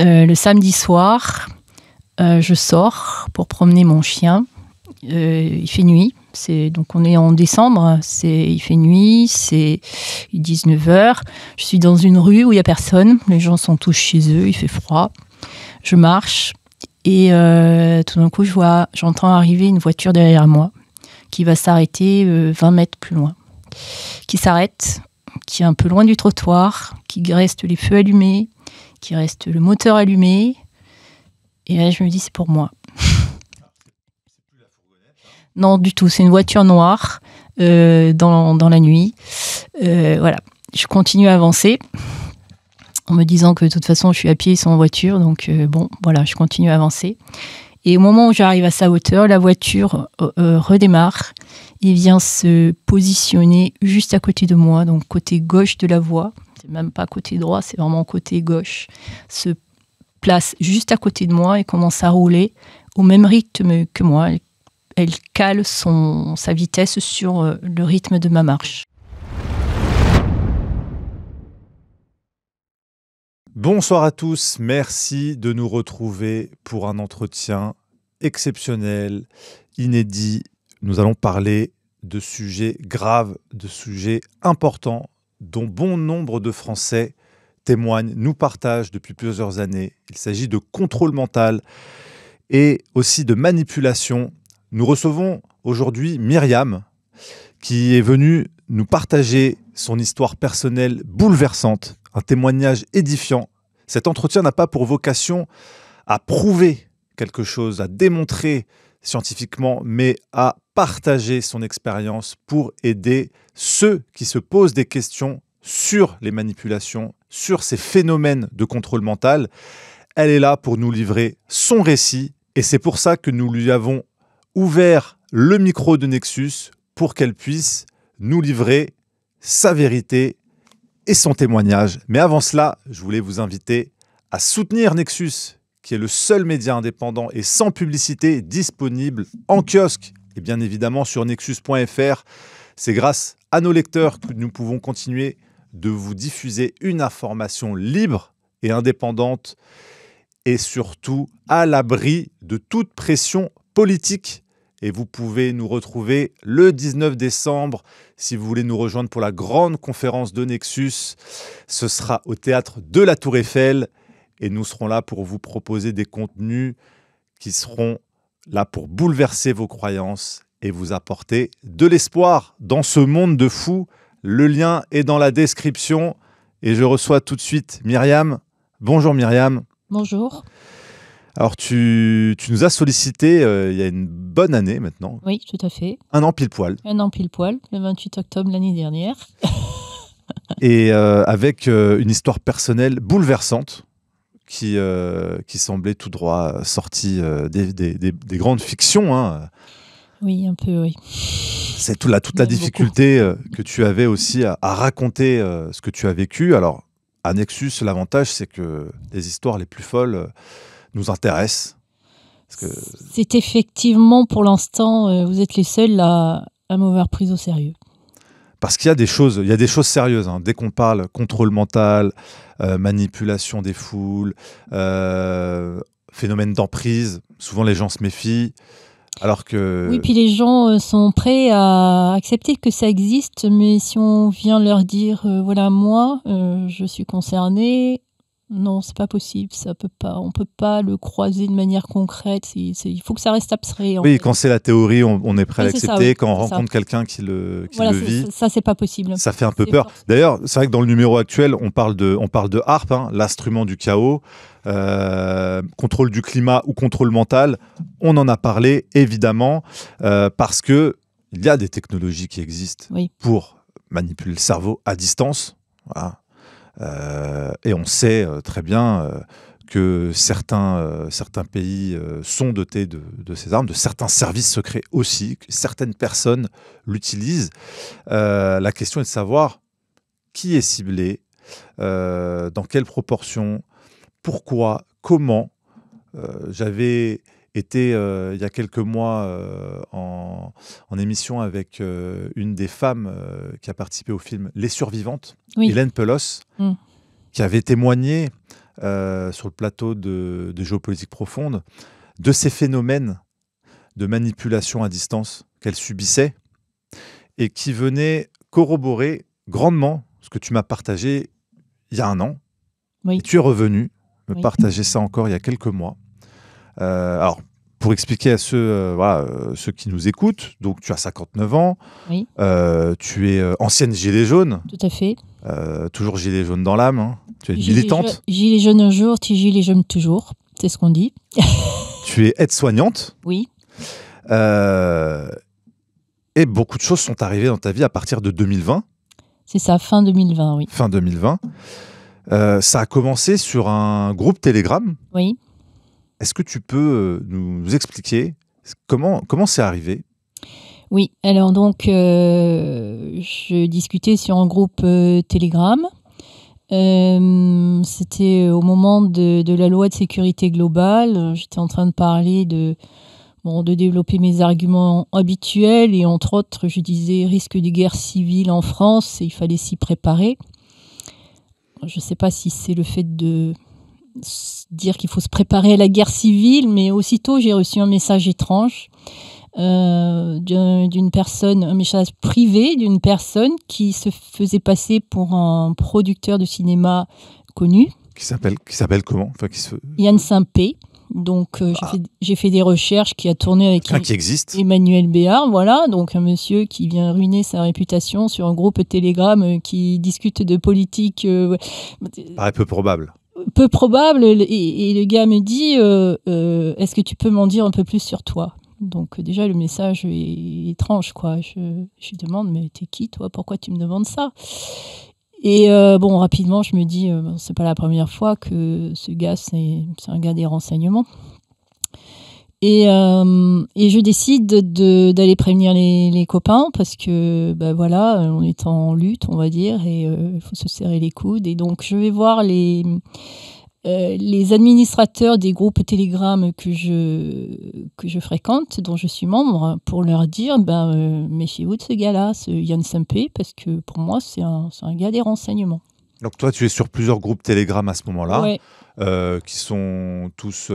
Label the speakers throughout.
Speaker 1: Le samedi soir, je sors pour promener mon chien. Il fait nuit. Donc on est en décembre. Il fait nuit. C'est 19h. Je suis dans une rue où il n'y a personne. Les gens sont tous chez eux. Il fait froid. Je marche. Et tout d'un coup, j'entends arriver une voiture derrière moi qui va s'arrêter 20 mètres plus loin. Qui s'arrête, qui est un peu loin du trottoir, qui reste les feux allumés, qui reste le moteur allumé. Et là, je me dis, c'est pour moi. Non, du tout. C'est une voiture noire dans la nuit. Voilà. Je continue à avancer en me disant que de toute façon, je suis à pied sans voiture. Donc, je continue à avancer. Et au moment où j'arrive à sa hauteur, la voiture redémarre et vient se positionner juste à côté de moi, donc côté gauche de la voie. C'est même pas côté droit, c'est vraiment côté gauche. Se place juste à côté de moi et commence à rouler au même rythme que moi. Elle cale sa vitesse sur le rythme de ma marche.
Speaker 2: Bonsoir à tous, merci de nous retrouver pour un entretien exceptionnel, inédit. Nous allons parler de sujets graves, de sujets importants, dont bon nombre de Français témoignent, nous partagent depuis plusieurs années. Il s'agit de contrôle mental et aussi de manipulation. Nous recevons aujourd'hui Myriam, qui est venue nous partager son histoire personnelle bouleversante, un témoignage édifiant. Cet entretien n'a pas pour vocation à prouver quelque chose, à démontrer scientifiquement, mais à partager son expérience pour aider ceux qui se posent des questions sur les manipulations, sur ces phénomènes de contrôle mental. Elle est là pour nous livrer son récit et c'est pour ça que nous lui avons ouvert le micro de Nexus pour qu'elle puisse nous livrer sa vérité et son témoignage. Mais avant cela, je voulais vous inviter à soutenir Nexus, qui est le seul média indépendant et sans publicité disponible en kiosque et bien évidemment sur nexus.fr. C'est grâce à nos lecteurs que nous pouvons continuer de vous diffuser une information libre et indépendante et surtout à l'abri de toute pression politique. Et vous pouvez nous retrouver le 19 décembre si vous voulez nous rejoindre pour la grande conférence de Nexus. Ce sera au théâtre de la Tour Eiffel et nous serons là pour vous proposer des contenus qui seront là pour bouleverser vos croyances et vous apporter de l'espoir dans ce monde de fous. Le lien est dans la description et je reçois tout de suite Myriam. Bonjour Myriam.
Speaker 1: Bonjour.
Speaker 2: Alors, tu nous as sollicité il y a une bonne année maintenant.
Speaker 1: Oui, tout à fait.
Speaker 2: Un an pile poil.
Speaker 1: Un an pile poil, le 28 octobre l'année dernière.
Speaker 2: Et avec une histoire personnelle bouleversante qui semblait tout droit sortie des grandes fictions. Hein.
Speaker 1: Oui, un peu, oui.
Speaker 2: C'est toute la difficulté que tu avais aussi à raconter ce que tu as vécu. Alors, à Nexus, l'avantage, c'est que les histoires les plus folles nous intéresse.
Speaker 1: C'est effectivement, pour l'instant, vous êtes les seuls à m'avoir prise au sérieux.
Speaker 2: Parce qu'il y a des choses sérieuses. Hein. Dès qu'on parle contrôle mental, manipulation des foules, phénomène d'emprise, souvent les gens se méfient. Alors que...
Speaker 1: Oui, puis les gens sont prêts à accepter que ça existe, mais si on vient leur dire, voilà, moi, je suis concerné... Non, c'est pas possible, on peut pas le croiser de manière concrète, il faut que ça reste abstrait.
Speaker 2: Oui, quand c'est la théorie, on est prêt à l'accepter,
Speaker 1: ça, oui,
Speaker 2: quand on rencontre quelqu'un qui le vit,
Speaker 1: ça c'est pas possible.
Speaker 2: Ça fait un peu peur. D'ailleurs, c'est vrai que dans le numéro actuel, on parle de harpe, hein, l'instrument du chaos, contrôle du climat ou contrôle mental, on en a parlé évidemment, parce qu'il y a des technologies qui existent pour manipuler le cerveau à distance, voilà. Et on sait très bien que certains pays sont dotés de ces armes, de certains services secrets aussi, que certaines personnes l'utilisent. La question est de savoir qui est ciblé, dans quelle proportion, pourquoi, comment. J'avais été il y a quelques mois en émission avec une des femmes qui a participé au film Les Survivantes, Hélène Pelos, qui avait témoigné sur le plateau de Géopolitique Profonde, de ces phénomènes de manipulation à distance qu'elle subissait et qui venaient corroborer grandement ce que tu m'as partagé il y a un an.
Speaker 1: Oui.
Speaker 2: Et tu es revenu me
Speaker 1: Oui.
Speaker 2: partager ça encore il y a quelques mois. Alors, pour expliquer à ceux qui nous écoutent, donc tu as 59 ans,
Speaker 1: Oui.
Speaker 2: tu es ancienne gilet jaune,
Speaker 1: Tout à fait.
Speaker 2: toujours gilet jaune dans l'âme, hein. Tu es
Speaker 1: Gilet
Speaker 2: militante,
Speaker 1: Gilet jaune un jour, gilet jaune toujours. C'est ce qu'on dit.
Speaker 2: tu es aide-soignante,
Speaker 1: Oui.
Speaker 2: et beaucoup de choses sont arrivées dans ta vie à partir de 2020.
Speaker 1: C'est ça, fin 2020, oui.
Speaker 2: Fin 2020. Ça a commencé sur un groupe Telegram.
Speaker 1: Oui.
Speaker 2: Est-ce que tu peux nous expliquer comment c'est arrivé?
Speaker 1: Oui, alors donc, je discutais sur un groupe Telegram. C'était au moment de la loi de sécurité globale. J'étais en train de parler de développer mes arguments habituels et entre autres, je disais risque de guerre civile en France et il fallait s'y préparer. Je ne sais pas si c'est le fait de dire qu'il faut se préparer à la guerre civile, mais aussitôt j'ai reçu un message étrange d'une personne, un message privé d'une personne qui se faisait passer pour un producteur de cinéma connu.
Speaker 2: Qui s'appelle comment?
Speaker 1: Yann Saint-Pé. Donc j'ai fait des recherches qui a tourné avec
Speaker 2: qui existe.
Speaker 1: Emmanuel Béard, voilà, donc un monsieur qui vient ruiner sa réputation sur un groupe Telegram qui discute de politique.
Speaker 2: Paraît peu probable.
Speaker 1: Peu probable, et le gars me dit est-ce que tu peux m'en dire un peu plus sur toi? Donc déjà le message est étrange, quoi. Je lui demande mais t'es qui toi? Pourquoi tu me demandes ça? Et rapidement, je me dis, c'est pas la première fois que ce gars, c'est un gars des renseignements. Et je décide d'aller prévenir les copains parce que, on est en lutte, on va dire, et il faut se serrer les coudes. Et donc, je vais voir les administrateurs des groupes Telegram que je fréquente, dont je suis membre, pour leur dire méfiez-vous de ce gars-là, ce Yann Saint-Pé, parce que pour moi, c'est un gars des renseignements.
Speaker 2: Donc toi, tu es sur plusieurs groupes Telegram à ce moment-là,
Speaker 1: ouais.
Speaker 2: Qui sont tous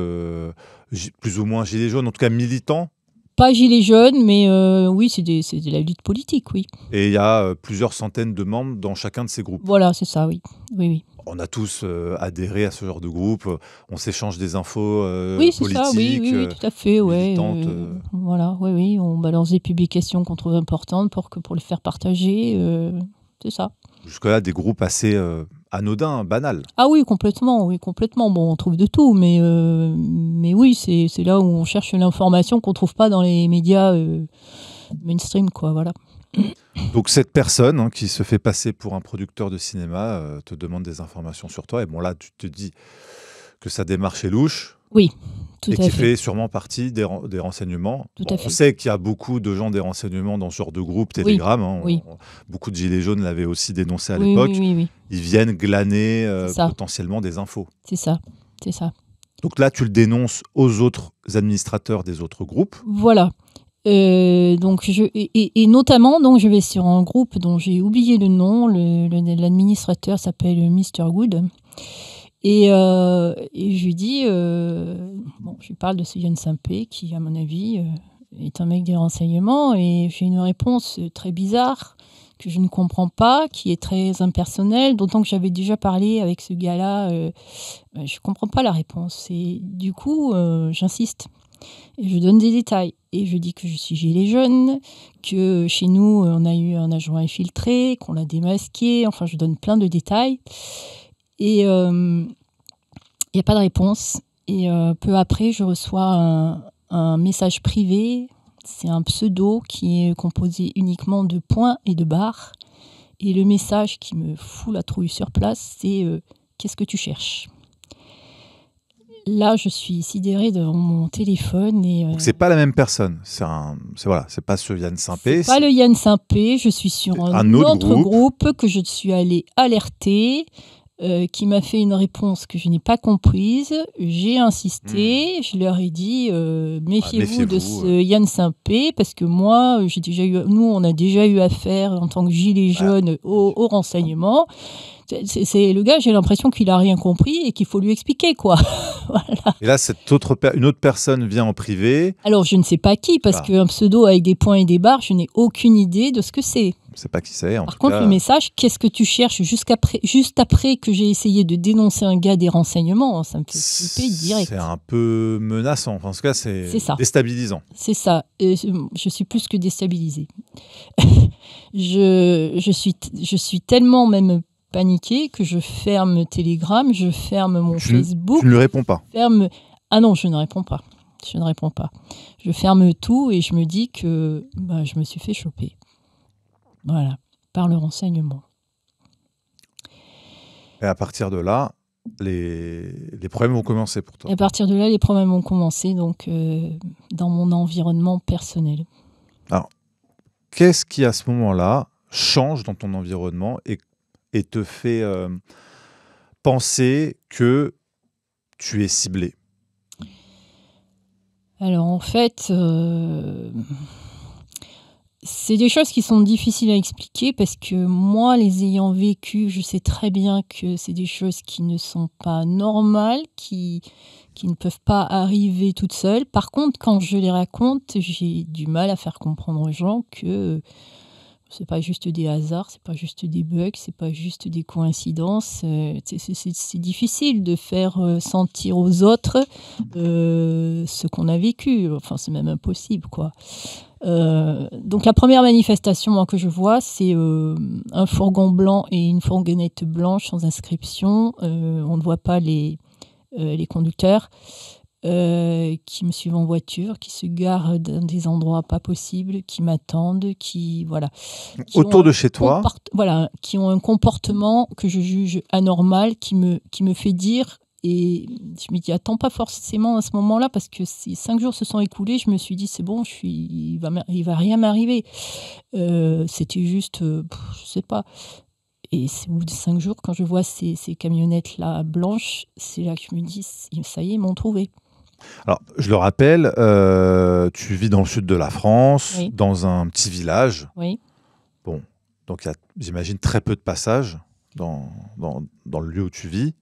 Speaker 2: plus ou moins gilets jaunes, en tout cas militants.
Speaker 1: Pas gilets jaunes, mais oui, c'est de la lutte politique, oui.
Speaker 2: Et il y a plusieurs centaines de membres dans chacun de ces groupes.
Speaker 1: Voilà, c'est ça, oui. Oui.
Speaker 2: On a tous adhéré à ce genre de groupe. On s'échange des infos
Speaker 1: oui, c'est
Speaker 2: politiques.
Speaker 1: Ça, oui, tout à fait,
Speaker 2: militantes.
Speaker 1: Voilà, oui. On balance des publications qu'on trouve importantes pour le faire partager. C'est ça.
Speaker 2: Jusque-là, des groupes assez anodins, banals.
Speaker 1: Ah oui, complètement. Bon, on trouve de tout, mais oui, c'est là où on cherche l'information qu'on trouve pas dans les médias mainstream, quoi. Voilà.
Speaker 2: Donc cette personne qui se fait passer pour un producteur de cinéma te demande des informations sur toi. Et bon là, tu te dis que sa démarche est louche.
Speaker 1: Oui, tout à fait.
Speaker 2: Et qui fait sûrement partie des renseignements. On sait qu'il y a beaucoup de gens des renseignements dans ce genre de groupe Telegram.
Speaker 1: Oui.
Speaker 2: Beaucoup de gilets jaunes l'avaient aussi dénoncé à l'époque.
Speaker 1: Oui.
Speaker 2: Ils viennent glaner potentiellement des infos.
Speaker 1: C'est ça.
Speaker 2: Donc là, tu le dénonces aux autres administrateurs des autres groupes.
Speaker 1: Voilà. Donc et notamment, donc, je vais sur un groupe dont j'ai oublié le nom. L'administrateur s'appelle Mr. Good. Et je lui dis, je lui parle de ce Yann Saint-Pé qui, à mon avis, est un mec des renseignements. Et j'ai une réponse très bizarre que je ne comprends pas, qui est très impersonnelle, d'autant que j'avais déjà parlé avec ce gars-là. Je ne comprends pas la réponse. Et du coup, j'insiste. Et je donne des détails. Et je dis que je suis gilet jaune, que chez nous, on a eu un agent infiltré, qu'on l'a démasqué. Enfin, je donne plein de détails. Et il n'y a pas de réponse. Et peu après, je reçois un message privé. C'est un pseudo qui est composé uniquement de points et de barres. Et le message qui me fout la trouille sur place, c'est « Qu'est-ce que tu cherches ?» Là, je suis sidérée devant mon téléphone. Donc,
Speaker 2: c'est pas la même personne. C'est pas ce Yann Saint-Pé.
Speaker 1: C'est pas le Yann Saint-Pé. Je suis sur un autre groupe que je suis allée alerter. qui m'a fait une réponse que je n'ai pas comprise. J'ai insisté, je leur ai dit méfiez-vous de ce Yann Saint-Pé, parce que moi, nous, on a déjà eu affaire en tant que gilet jaune au renseignement. C'est le gars, j'ai l'impression qu'il a rien compris et qu'il faut lui expliquer, quoi. Voilà.
Speaker 2: Et là, une autre personne vient en privé.
Speaker 1: Alors, je ne sais pas qui, parce qu'un pseudo avec des points et des barres, je n'ai aucune idée de ce que c'est.
Speaker 2: Je ne sais pas qui c'est.
Speaker 1: Par contre, le message, qu'est-ce que tu cherches juste après que j'ai essayé de dénoncer un gars des renseignements, ça me fait flipper direct.
Speaker 2: C'est un peu menaçant. Enfin, en tout cas, c'est déstabilisant.
Speaker 1: C'est ça. Je suis plus que déstabilisée. je suis tellement même paniquée que je ferme Telegram, je ferme mon Facebook.
Speaker 2: Tu ne lui réponds pas?
Speaker 1: Ah non, je ne réponds pas. Je ne réponds pas. Je ferme tout et je me dis que je me suis fait choper. Voilà, par le renseignement.
Speaker 2: Et à partir de là, les problèmes vont commencer pour toi?
Speaker 1: À partir de là, les problèmes vont commencer donc, dans mon environnement personnel.
Speaker 2: Alors, qu'est-ce qui, à ce moment-là, change dans ton environnement et te fait penser que tu es ciblé?
Speaker 1: Alors, en fait, c'est des choses qui sont difficiles à expliquer parce que moi, les ayant vécues, je sais très bien que c'est des choses qui ne sont pas normales, qui ne peuvent pas arriver toutes seules. Par contre, quand je les raconte, j'ai du mal à faire comprendre aux gens que c'est pas juste des hasards, c'est pas juste des bugs, c'est pas juste des coïncidences. C'est difficile de faire sentir aux autres ce qu'on a vécu. Enfin, c'est même impossible, quoi. Donc la première manifestation moi, que je vois, c'est un fourgon blanc et une fourgonnette blanche sans inscription. On ne voit pas les conducteurs qui me suivent en voiture, qui se garent dans des endroits pas possibles, qui m'attendent, qui
Speaker 2: autour de chez toi,
Speaker 1: qui ont un comportement que je juge anormal, qui me fait dire. Et je me dis, attends pas forcément à ce moment-là, parce que si 5 jours se sont écoulés, je me suis dit, c'est bon, il va rien m'arriver. C'était juste, je sais pas. Et au bout de 5 jours, quand je vois ces camionnettes-là blanches, c'est là que je me dis, ça y est, ils m'ont trouvé.
Speaker 2: Alors, je le rappelle, tu vis dans le sud de la France,
Speaker 1: oui.
Speaker 2: Dans un petit village.
Speaker 1: Oui.
Speaker 2: Bon, donc il y a, j'imagine, très peu de passages dans le lieu où tu vis.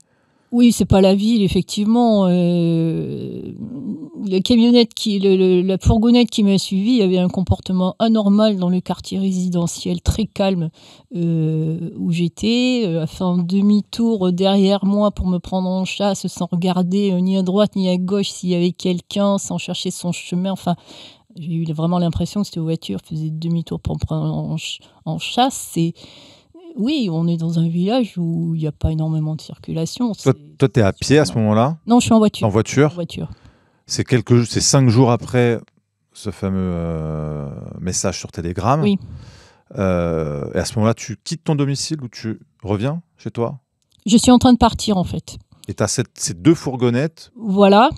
Speaker 1: Oui, c'est pas la ville, effectivement. La fourgonnette qui m'a suivi avait un comportement anormal dans le quartier résidentiel très calme où j'étais, a fait un demi-tour derrière moi pour me prendre en chasse sans regarder ni à droite ni à gauche s'il y avait quelqu'un, sans chercher son chemin. Enfin, j'ai eu vraiment l'impression que cette voiture faisait demi-tour pour me prendre en chasse. Oui, on est dans un village où il n'y a pas énormément de circulation.
Speaker 2: Toi, tu es à pied à ce moment-là?
Speaker 1: Non, je suis en voiture.
Speaker 2: En voiture?
Speaker 1: En voiture.
Speaker 2: C'est 5 jours après ce fameux message sur Telegram.
Speaker 1: Oui.
Speaker 2: Et à ce moment-là, tu quittes ton domicile ou tu reviens chez toi?
Speaker 1: Je suis en train de partir, en fait.
Speaker 2: Et tu as ces 2 fourgonnettes?
Speaker 1: Voilà.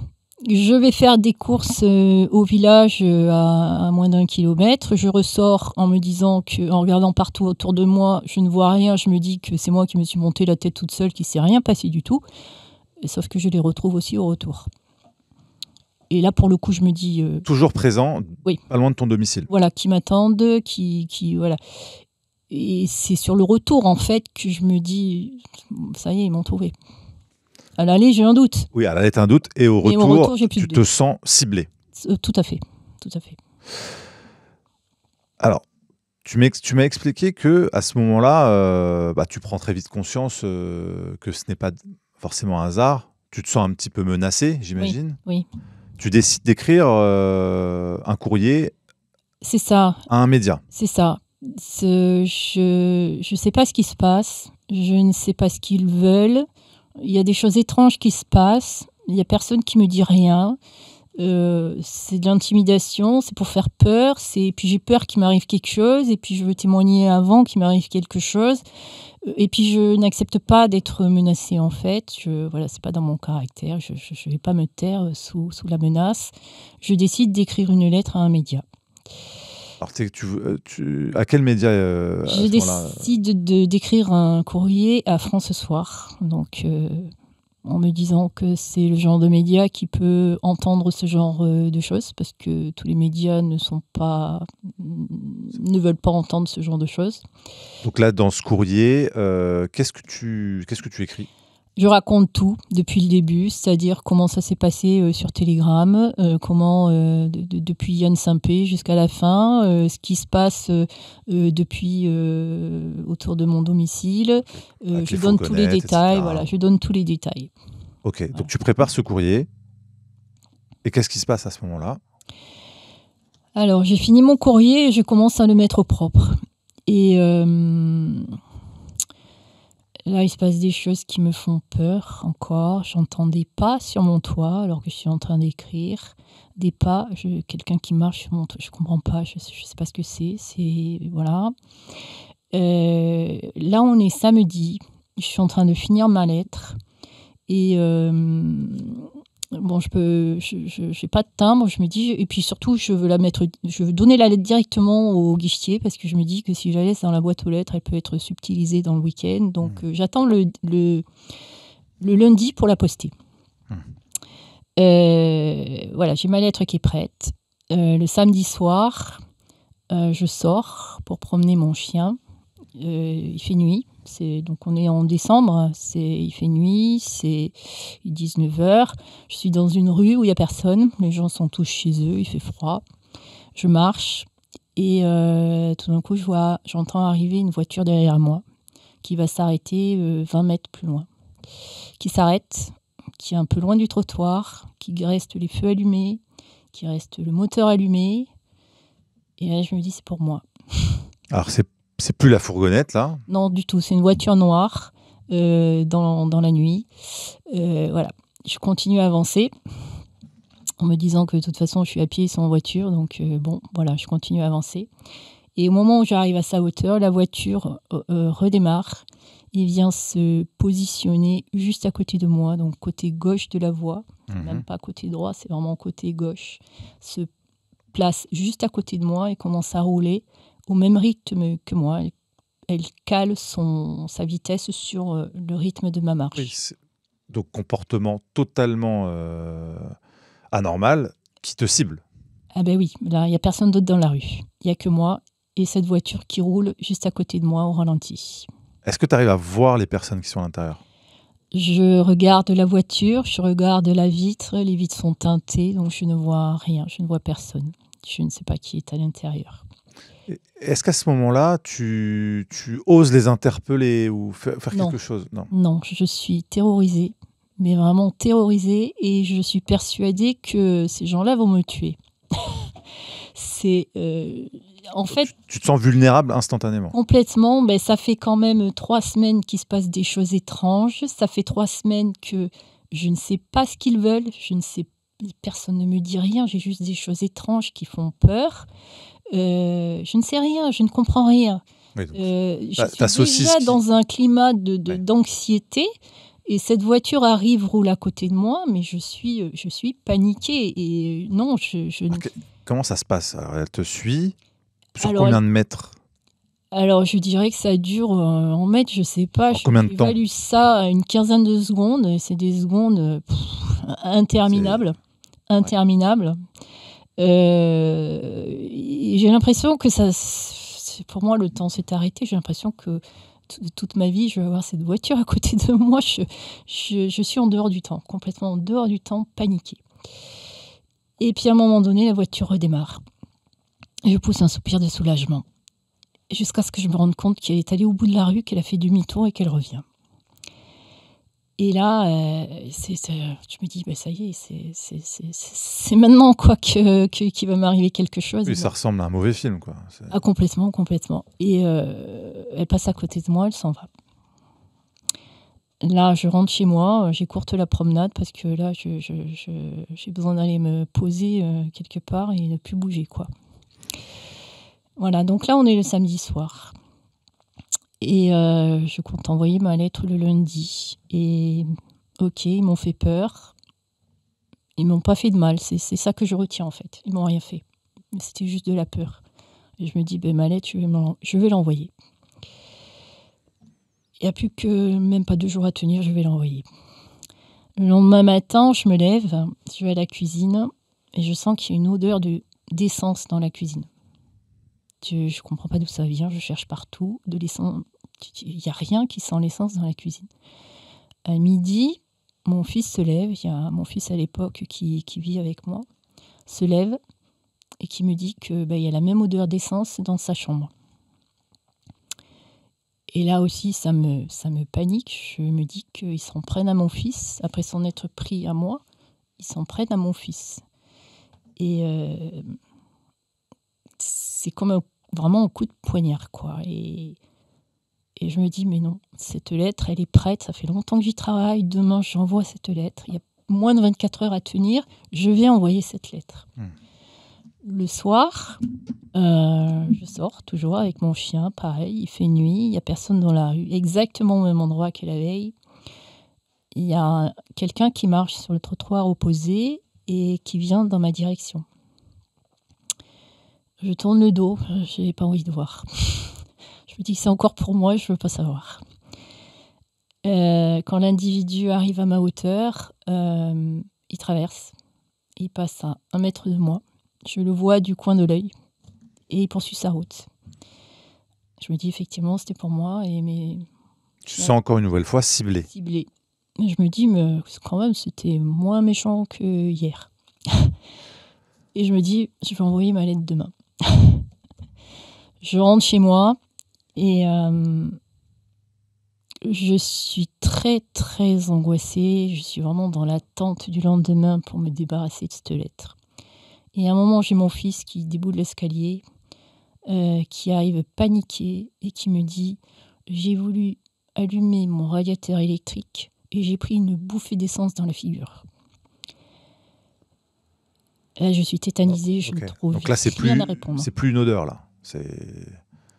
Speaker 1: Je vais faire des courses au village à moins d'1 kilomètre. Je ressors en me disant en regardant partout autour de moi, je ne vois rien. Je me dis que c'est moi qui me suis monté la tête toute seule, qu'il ne s'est rien passé du tout. Sauf que je les retrouve aussi au retour. Et là, pour le coup, je me dis...
Speaker 2: toujours présent,
Speaker 1: oui.
Speaker 2: Pas loin de ton domicile.
Speaker 1: Voilà, qui m'attendent, voilà. Et c'est sur le retour, en fait, que je me dis, ça y est, ils m'ont trouvé. À l'aller, j'ai un doute.
Speaker 2: Oui, à l'aller, tu as un doute. Et au retour, tu te sens ciblé.
Speaker 1: Tout à fait. Tout à fait.
Speaker 2: Alors, tu m'as expliqué qu'à ce moment-là, tu prends très vite conscience que ce n'est pas forcément un hasard. Tu te sens un petit peu menacé, j'imagine.
Speaker 1: Oui.
Speaker 2: Tu décides d'écrire un courrier.
Speaker 1: C'est ça.
Speaker 2: À un média.
Speaker 1: C'est ça. Je ne sais pas ce qui se passe. Je ne sais pas ce qu'ils veulent. Il y a des choses étranges qui se passent. Il n'y a personne qui me dit rien. C'est de l'intimidation, c'est pour faire peur. Puis j'ai peur qu'il m'arrive quelque chose. Et puis je veux témoigner avant qu'il m'arrive quelque chose. Et puis je n'accepte pas d'être menacée, en fait. Voilà, c'est pas dans mon caractère. Je ne vais pas me taire sous la menace. Je décide d'écrire une lettre à un média.
Speaker 2: Alors, à quel média à
Speaker 1: Je
Speaker 2: ce moment-là
Speaker 1: décide d'écrire un courrier à France Soir. Donc, en me disant que c'est le genre de média qui peut entendre ce genre de choses, parce que tous les médias ne veulent pas entendre ce genre de choses.
Speaker 2: Donc là, dans ce courrier, qu'est-ce que tu écris?
Speaker 1: Je raconte tout depuis le début, c'est-à-dire comment ça s'est passé sur Telegram, comment depuis Yann Saint-Pé jusqu'à la fin, ce qui se passe depuis autour de mon domicile.
Speaker 2: Avec
Speaker 1: Je
Speaker 2: les
Speaker 1: donne tous les
Speaker 2: fourgonnettes,
Speaker 1: détails.
Speaker 2: etc.
Speaker 1: Voilà, je donne tous les détails.
Speaker 2: Ok,
Speaker 1: Voilà.
Speaker 2: donc tu prépares ce courrier. Et qu'est-ce qui se passe à ce moment-là?
Speaker 1: Alors, j'ai fini mon courrier et je commence à le mettre au propre. Et là, il se passe des choses qui me font peur encore. J'entends des pas sur mon toit alors que je suis en train d'écrire. Des pas, quelqu'un qui marche sur mon toit. Je ne comprends pas, je ne sais pas ce que c'est. Voilà. Là, on est samedi. Je suis en train de finir ma lettre. Et bon, je n'ai pas de timbre, je me dis, et puis surtout, je veux donner la lettre directement au guichetier parce que je me dis que si je la laisse dans la boîte aux lettres, elle peut être subtilisée dans le week-end. Donc, j'attends le lundi pour la poster. Voilà, j'ai ma lettre qui est prête. Le samedi soir, je sors pour promener mon chien. Il fait nuit. Donc on est en décembre, il fait nuit, c'est 19h. Je suis dans une rue où il n'y a personne, les gens sont tous chez eux, il fait froid. Je marche et tout d'un coup j'entends arriver une voiture derrière moi qui va s'arrêter 20 mètres plus loin. Qui s'arrête, qui est un peu loin du trottoir, qui reste les feux allumés, qui reste le moteur allumé. Et là je me dis c'est pour moi.
Speaker 2: Alors c'est plus la fourgonnette, là?
Speaker 1: Non, du tout. C'est une voiture noire dans la nuit. Voilà. Je continue à avancer en me disant que de toute façon, je suis à pied, ils sont en voiture. Donc, bon, voilà, je continue à avancer. Et au moment où j'arrive à sa hauteur, la voiture redémarre et vient se positionner juste à côté de moi, donc côté gauche de la voie. Même pas côté droit, c'est vraiment côté gauche. Se place juste à côté de moi et commence à rouler au même rythme que moi. Elle cale sa vitesse sur le rythme de ma marche.
Speaker 2: Oui, donc comportement totalement anormal qui te cible.
Speaker 1: Ah ben oui, là, il n'y a personne d'autre dans la rue. Il n'y a que moi et cette voiture qui roule juste à côté de moi au ralenti.
Speaker 2: Est-ce que tu arrives à voir les personnes qui sont à l'intérieur?
Speaker 1: Je regarde la voiture, je regarde la vitre. Les vitres sont teintées, donc je ne vois rien, je ne vois personne. Je ne sais pas qui est à l'intérieur.
Speaker 2: Est-ce qu'à ce moment-là, tu oses les interpeller ou faire quelque chose?
Speaker 1: Non, je suis terrorisée, mais vraiment terrorisée, et je suis persuadée que ces gens-là vont me tuer. En fait,
Speaker 2: tu te sens vulnérable instantanément?
Speaker 1: Complètement. Ben, ça fait quand même 3 semaines qu'il se passe des choses étranges. Ça fait 3 semaines que je ne sais pas ce qu'ils veulent. Personne ne me dit rien. J'ai juste des choses étranges qui font peur. Je ne sais rien, je ne comprends rien.
Speaker 2: Oui,
Speaker 1: je suis déjà dans un climat d'anxiété, et cette voiture roule à côté de moi, mais je suis paniquée. Et non,
Speaker 2: comment ça se passe? Alors, elle te suit sur combien de mètres?
Speaker 1: Alors, je dirais que ça dure en mètres, je ne sais pas.
Speaker 2: Combien de temps?
Speaker 1: J'évalue ça à une quinzaine de secondes. Et c'est des secondes interminables. Interminables. J'ai l'impression que pour moi, le temps s'est arrêté. J'ai l'impression que toute ma vie, je vais avoir cette voiture à côté de moi. Je suis en dehors du temps, complètement en dehors du temps, paniquée. Et puis à un moment donné, la voiture redémarre. Je pousse un soupir de soulagement, jusqu'à ce que je me rende compte qu'elle est allée au bout de la rue, qu'elle a fait demi-tour et qu'elle revient. Et là, je me dis, ça y est, c'est maintenant qu'il va m'arriver quelque chose.
Speaker 2: Oui, ça ressemble à un mauvais film, quoi.
Speaker 1: Ah, complètement. Et elle passe à côté de moi, elle s'en va. Là, je rentre chez moi, j'écourte la promenade parce que là, j'ai besoin d'aller me poser quelque part et ne plus bouger, quoi. Voilà, donc là, on est le samedi soir. Et je compte envoyer ma lettre le lundi. Et ok, ils m'ont fait peur. Ils m'ont pas fait de mal. C'est ça que je retiens, en fait. Ils m'ont rien fait. Mais c'était juste de la peur. Et je me dis, ma lettre, je vais l'envoyer. Il n'y a plus que même pas 2 jours à tenir, je vais l'envoyer. Le lendemain matin, je me lève, je vais à la cuisine et je sens qu'il y a une odeur d'essence dans la cuisine. Je ne comprends pas d'où ça vient, je cherche partout, de l'essence. Il n'y a rien qui sent l'essence dans la cuisine. À midi, mon fils se lève, il y a mon fils à l'époque qui vit avec moi, se lève et qui me dit qu'il y a la même odeur d'essence dans sa chambre. Et là aussi, ça me panique. Je me dis qu'ils s'en prennent à mon fils. Après s'en être pris à moi, ils s'en prennent à mon fils. Et c'est comme vraiment un coup de poignard, quoi. Et je me dis, mais non, cette lettre, elle est prête. Ça fait longtemps que j'y travaille. Demain, j'envoie cette lettre. Il y a moins de 24 heures à tenir. Je vais envoyer cette lettre. Le soir, je sors toujours avec mon chien, pareil, il fait nuit, il n'y a personne dans la rue, exactement au même endroit que la veille. Il y a quelqu'un qui marche sur le trottoir opposé et qui vient dans ma direction. Je tourne le dos, je n'ai pas envie de voir. Je me dis que c'est encore pour moi, je ne veux pas savoir. Quand l'individu arrive à ma hauteur, il traverse, il passe à 1 mètre de moi. Je le vois du coin de l'œil et il poursuit sa route. Je me dis effectivement, c'était pour moi.
Speaker 2: Tu sens encore une nouvelle fois ciblé.
Speaker 1: Ciblé. Et je me dis, mais quand même, c'était moins méchant que hier. Et je me dis, je vais envoyer ma lettre demain. Je rentre chez moi et je suis très, très angoissée. Je suis vraiment dans l'attente du lendemain pour me débarrasser de cette lettre. Et à un moment, j'ai mon fils qui déboule l'escalier, qui arrive paniqué et qui me dit « J'ai voulu allumer mon radiateur électrique et j'ai pris une bouffée d'essence dans la figure. » Là, je suis tétanisée, je ne trouve
Speaker 2: Donc là,
Speaker 1: rien à répondre.
Speaker 2: C'est plus une odeur, là.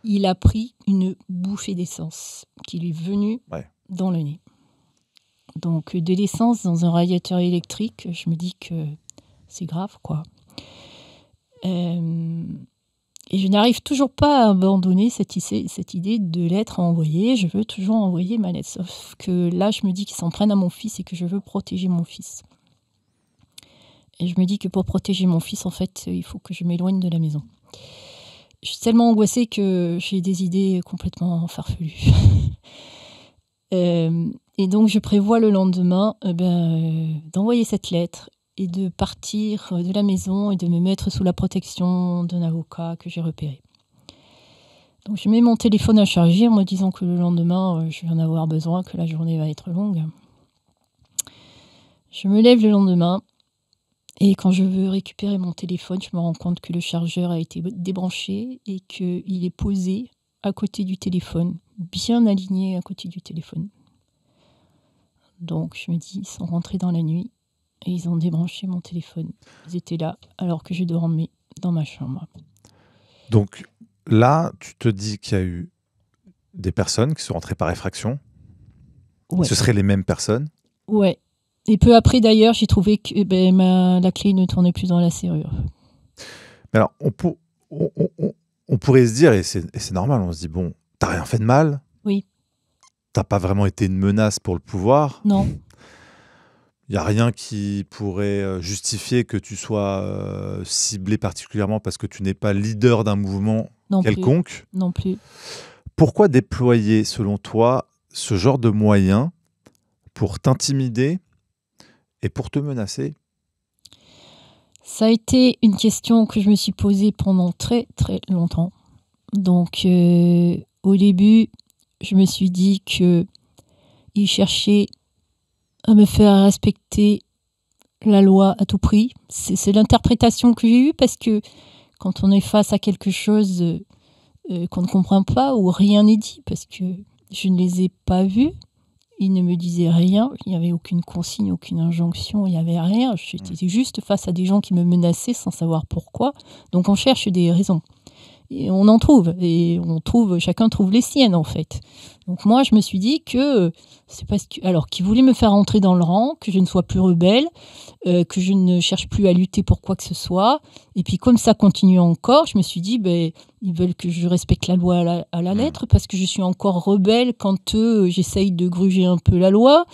Speaker 1: Il a pris une bouffée d'essence qui lui est venue dans le nez. Donc, de l'essence dans un radiateur électrique, je me dis que c'est grave, quoi. Et je n'arrive toujours pas à abandonner cette idée de lettre à envoyer. Je veux toujours envoyer ma lettre. Sauf que là, je me dis qu'ils s'en prennent à mon fils et que je veux protéger mon fils. Et je me dis que pour protéger mon fils, en fait, il faut que je m'éloigne de la maison. Je suis tellement angoissée que j'ai des idées complètement farfelues. Et donc, je prévois le lendemain d'envoyer cette lettre et de partir de la maison et de me mettre sous la protection d'un avocat que j'ai repéré. Donc je mets mon téléphone à charger en me disant que le lendemain, je vais en avoir besoin, que la journée va être longue. Je me lève le lendemain et quand je veux récupérer mon téléphone, je me rends compte que le chargeur a été débranché et qu'il est posé à côté du téléphone, bien aligné à côté du téléphone. Donc je me dis, ils sont rentrés dans la nuit. Et ils ont débranché mon téléphone. Ils étaient là alors que je dormais dans ma chambre.
Speaker 2: Donc là, tu te dis qu'il y a eu des personnes qui sont rentrées par effraction. Ouais. Ce seraient les mêmes personnes.
Speaker 1: Ouais. Et peu après, d'ailleurs, j'ai trouvé que la clé ne tournait plus dans la serrure.
Speaker 2: Mais alors, on pourrait se dire, et c'est normal, on se dit, bon, t'as rien fait de mal.
Speaker 1: Oui.
Speaker 2: T'as pas vraiment été une menace pour le pouvoir.
Speaker 1: Non.
Speaker 2: Il n'y a rien qui pourrait justifier que tu sois ciblé particulièrement parce que tu n'es pas leader d'un mouvement quelconque.
Speaker 1: Non plus.
Speaker 2: Pourquoi déployer, selon toi, ce genre de moyens pour t'intimider et pour te menacer ?
Speaker 1: Ça a été une question que je me suis posée pendant très, très longtemps. Donc, au début, je me suis dit qu'ils cherchaient à me faire respecter la loi à tout prix. C'est l'interprétation que j'ai eue parce que quand on est face à quelque chose qu'on ne comprend pas ou rien n'est dit, parce que je ne les ai pas vus, ils ne me disaient rien, il n'y avait aucune consigne, aucune injonction, il n'y avait rien. J'étais juste face à des gens qui me menaçaient sans savoir pourquoi. Donc on cherche des raisons. Et on en trouve, et chacun trouve les siennes en fait. Donc moi je me suis dit que c'est parce que, alors qu'ils voulaient me faire entrer dans le rang, que je ne sois plus rebelle, que je ne cherche plus à lutter pour quoi que ce soit. Et puis comme ça continue encore, je me suis dit Ils veulent que je respecte la loi à la lettre parce que je suis encore rebelle quand j'essaye de gruger un peu la loi.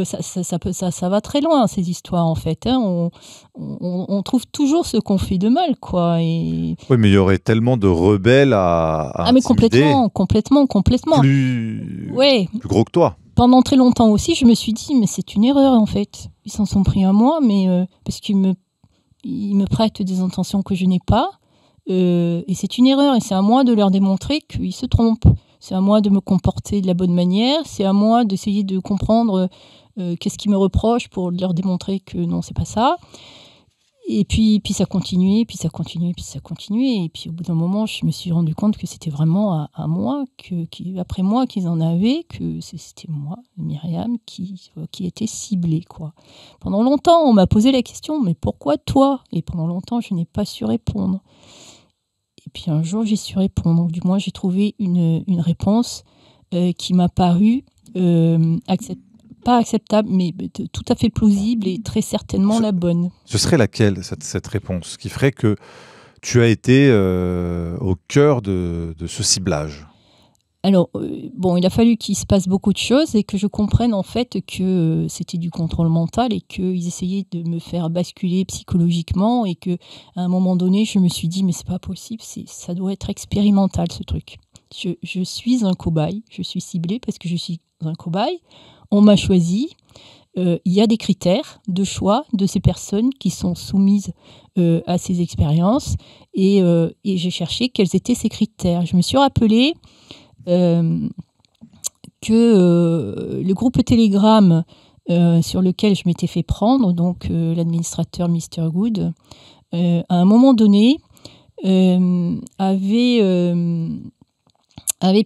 Speaker 1: Ça va très loin, ces histoires, en fait. Hein. On trouve toujours ce qu'on fait de mal, quoi. Et...
Speaker 2: Oui, mais il y aurait tellement de rebelles à
Speaker 1: mais
Speaker 2: intimider.
Speaker 1: complètement.
Speaker 2: Plus gros que toi.
Speaker 1: Pendant très longtemps aussi, je me suis dit, mais c'est une erreur, en fait. Ils s'en sont pris à moi, mais parce qu'ils me prêtent des intentions que je n'ai pas. Et c'est une erreur, et c'est à moi de leur démontrer qu'ils se trompent. C'est à moi de me comporter de la bonne manière, c'est à moi d'essayer de comprendre qu'est-ce qu'ils me reprochent pour leur démontrer que non, c'est pas ça. Et puis ça continuait, puis ça continuait. Et puis au bout d'un moment, je me suis rendu compte que c'était vraiment à moi, après moi qu'ils en avaient, que c'était moi, Myriam, qui était ciblée, quoi. Pendant longtemps, on m'a posé la question, mais pourquoi toi ? Et pendant longtemps, je n'ai pas su répondre. Et puis un jour, j'ai su répondre. Du moins, j'ai trouvé une réponse qui m'a paru pas acceptable, mais tout à fait plausible et très certainement la bonne.
Speaker 2: Ce serait laquelle, cette réponse, qui ferait que tu as été au cœur de ce ciblage ?
Speaker 1: Alors, il a fallu qu'il se passe beaucoup de choses et que je comprenne en fait que c'était du contrôle mental et qu'ils essayaient de me faire basculer psychologiquement et qu'à un moment donné, je me suis dit, mais c'est pas possible, ça doit être expérimental ce truc. Je suis un cobaye, je suis ciblée parce que je suis un cobaye. On m'a choisi. Il y a des critères de choix de ces personnes qui sont soumises à ces expériences et j'ai cherché quels étaient ces critères. Je me suis rappelé que le groupe Telegram sur lequel je m'étais fait prendre, donc l'administrateur Mr. Good, à un moment donné, avait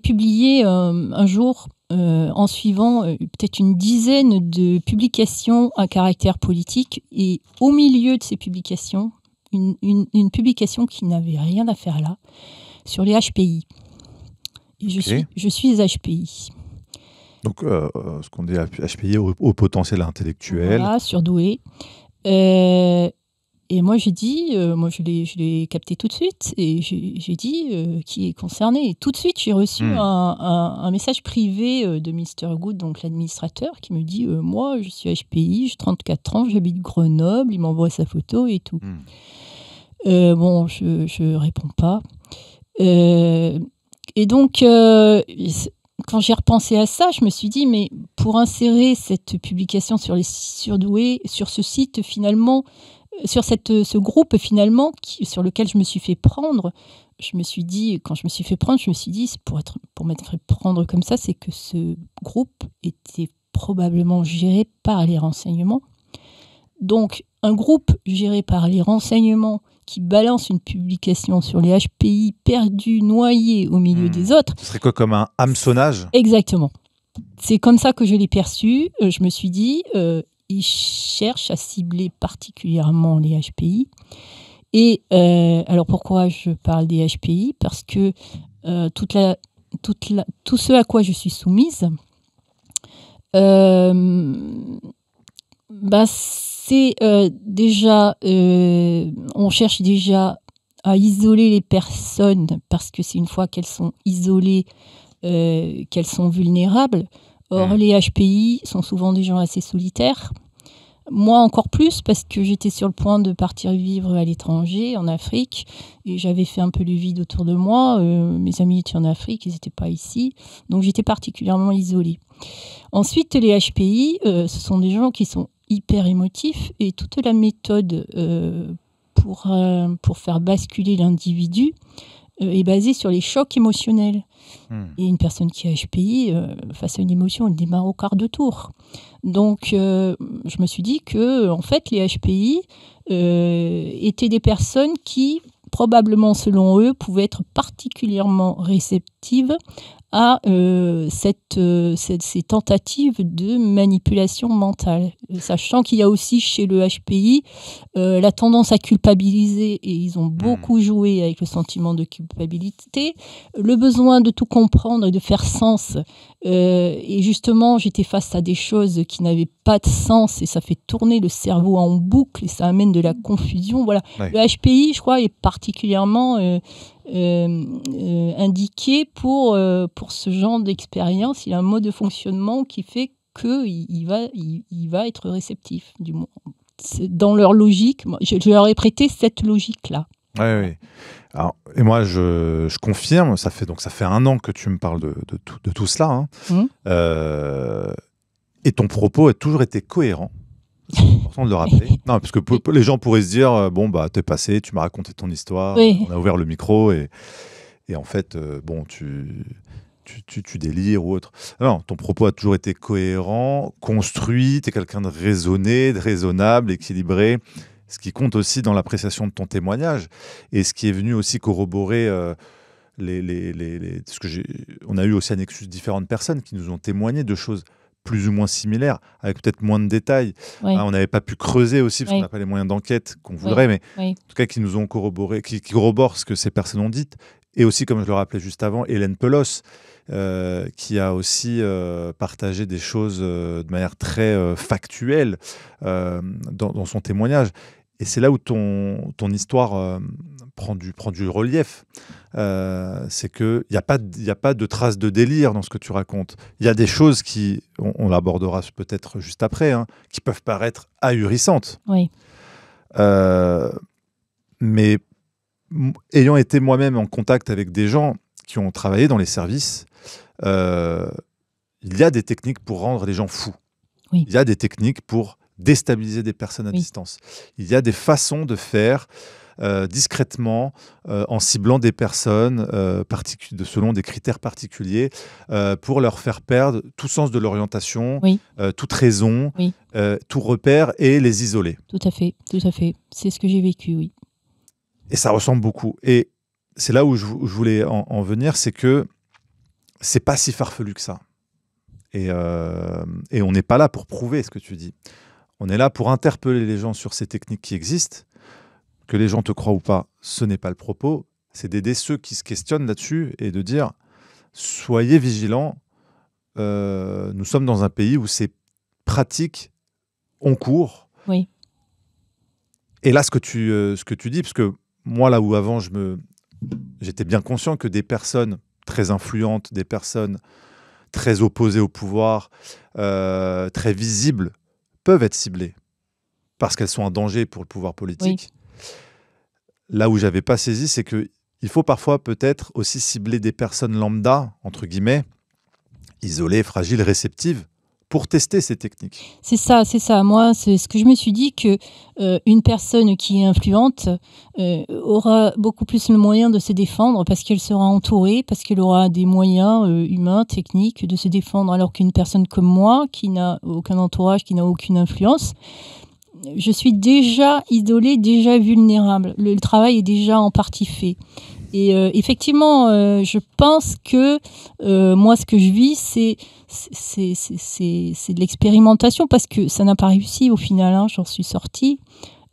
Speaker 1: publié un jour, en suivant peut-être une dizaine de publications à caractère politique, et au milieu de ces publications, une publication qui n'avait rien à faire là, sur les HPI. Et je suis HPI.
Speaker 2: Donc, ce qu'on dit HPI, au potentiel intellectuel.
Speaker 1: Voilà, surdoué. Et moi, j'ai dit, je l'ai capté tout de suite, et j'ai dit qui est concerné. Et tout de suite, j'ai reçu un message privé de Mr. Good, donc l'administrateur, qui me dit moi, je suis HPI, j'ai 34 ans, j'habite Grenoble, il m'envoie sa photo et tout. Je réponds pas. Et donc, quand j'ai repensé à ça, je me suis dit, mais pour insérer cette publication sur les surdoués, sur ce site finalement, sur ce groupe finalement, sur lequel je me suis fait prendre, je me suis dit, quand je me suis fait prendre, je me suis dit, pour m'être fait prendre comme ça, c'est que ce groupe était probablement géré par les renseignements. Donc, un groupe géré par les renseignements qui balance une publication sur les HPI perdus, noyés au milieu des autres.
Speaker 2: Ce serait quoi, comme un hameçonnage ?
Speaker 1: Exactement. C'est comme ça que je l'ai perçu. Je me suis dit, ils cherchent à cibler particulièrement les HPI. Et alors pourquoi je parle des HPI ? Parce que tout ce à quoi je suis soumise, c'est déjà, on cherche déjà à isoler les personnes parce que c'est une fois qu'elles sont isolées qu'elles sont vulnérables. Or, les HPI sont souvent des gens assez solitaires. Moi, encore plus, parce que j'étais sur le point de partir vivre à l'étranger, en Afrique, et j'avais fait un peu le vide autour de moi. Mes amis étaient en Afrique, ils n'étaient pas ici. Donc, j'étais particulièrement isolée. Ensuite, les HPI, ce sont des gens qui sont hyper émotifs, et toute la méthode pour faire basculer l'individu est basée sur les chocs émotionnels. Et une personne qui est HPI, face à une émotion, elle démarre au quart de tour. Donc, je me suis dit que, en fait, les HPI étaient des personnes qui, probablement selon eux, pouvaient être particulièrement réceptives à ces tentatives de manipulation mentale. Sachant qu'il y a aussi chez le HPI la tendance à culpabiliser, et ils ont beaucoup joué avec le sentiment de culpabilité, le besoin de tout comprendre et de faire sens. Et justement, j'étais face à des choses qui n'avaient pas de sens et ça fait tourner le cerveau en boucle et ça amène de la confusion. Voilà.
Speaker 2: Ouais.
Speaker 1: Le HPI, je crois, est particulièrement indiqué pour ce genre d'expérience. Il a un mode de fonctionnement qui fait qu'il va être réceptif, du moins. Dans leur logique, je leur ai prêté cette logique-là.
Speaker 2: Oui. Alors, et moi, je confirme, ça fait 1 an que tu me parles de tout cela. Hein. Et ton propos a toujours été cohérent. C'est important de le rappeler. Non, parce que les gens pourraient se dire, bon, bah, t'es passé, tu m'as raconté ton histoire, on a ouvert le micro et en fait, bon, tu délires ou autre. Non, ton propos a toujours été cohérent, construit, t'es quelqu'un de raisonné, de raisonnable, équilibré. Ce qui compte aussi dans l'appréciation de ton témoignage et ce qui est venu aussi corroborer on a eu aussi à Nexus différentes personnes qui nous ont témoigné de choses plus ou moins similaires, avec peut-être moins de détails.
Speaker 1: Oui.
Speaker 2: Hein, on n'avait pas pu creuser aussi parce qu'on n'a pas les moyens d'enquête qu'on voudrait, mais en tout cas qui nous ont corroboré, qui corroborent ce que ces personnes ont dit. Et aussi, comme je le rappelais juste avant, Hélène Pelos, qui a aussi partagé des choses de manière très factuelle dans son témoignage. Et c'est là où ton histoire prend du relief. C'est qu'il n'y a pas de traces de délire dans ce que tu racontes. Il y a des choses qui, on l'abordera peut-être juste après, hein, qui peuvent paraître ahurissantes.
Speaker 1: Oui.
Speaker 2: Mais ayant été moi-même en contact avec des gens qui ont travaillé dans les services, il y a des techniques pour rendre les gens fous.
Speaker 1: Oui.
Speaker 2: Il y a des techniques pour déstabiliser des personnes à distance. Il y a des façons de faire discrètement, en ciblant des personnes selon des critères particuliers, pour leur faire perdre tout sens de l'orientation, toute raison, tout repère et les isoler.
Speaker 1: Tout à fait. C'est ce que j'ai vécu, oui.
Speaker 2: Et ça ressemble beaucoup. Et c'est là où je voulais en venir, c'est que c'est pas si farfelu que ça. Et on n'est pas là pour prouver ce que tu dis. On est là pour interpeller les gens sur ces techniques qui existent. Que les gens te croient ou pas, ce n'est pas le propos. C'est d'aider ceux qui se questionnent là-dessus et de dire soyez vigilants. Nous sommes dans un pays où ces pratiques ont cours.
Speaker 1: Oui.
Speaker 2: Et là, ce que tu dis, parce que moi, là où avant, j'étais bien conscient que des personnes très influentes, des personnes très opposées au pouvoir, très visibles, peuvent être ciblées parce qu'elles sont un danger pour le pouvoir politique. Oui. Là où j'avais pas saisi, c'est qu'il faut parfois peut-être aussi cibler des personnes lambda, entre guillemets, isolées, fragiles, réceptives, pour tester ces techniques.
Speaker 1: C'est ça. Moi, c'est ce que je me suis dit, que une personne qui est influente aura beaucoup plus le moyen de se défendre parce qu'elle sera entourée, parce qu'elle aura des moyens humains, techniques de se défendre, alors qu'une personne comme moi, qui n'a aucun entourage, qui n'a aucune influence, je suis déjà isolée, déjà vulnérable. Le travail est déjà en partie fait. Et effectivement, je pense que moi, ce que je vis, c'est de l'expérimentation, parce que ça n'a pas réussi au final. Hein, j'en suis sortie.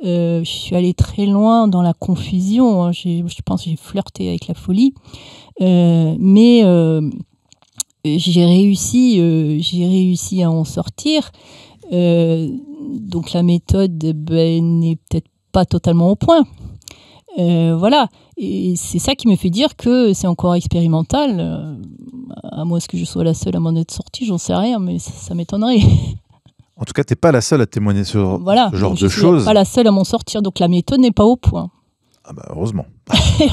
Speaker 1: Je suis allée très loin dans la confusion. Hein, je pense que j'ai flirté avec la folie. Mais j'ai réussi à en sortir. Donc la méthode n'est peut-être pas totalement au point. Voilà, et c'est ça qui me fait dire que c'est encore expérimental, à moins que je sois la seule à m'en être sortie, j'en sais rien, mais ça m'étonnerait.
Speaker 2: En tout cas, tu n'es pas la seule à témoigner sur ce genre de choses.
Speaker 1: Je ne suis pas la seule à m'en sortir, donc la méthode n'est pas au point.
Speaker 2: Ah bah heureusement.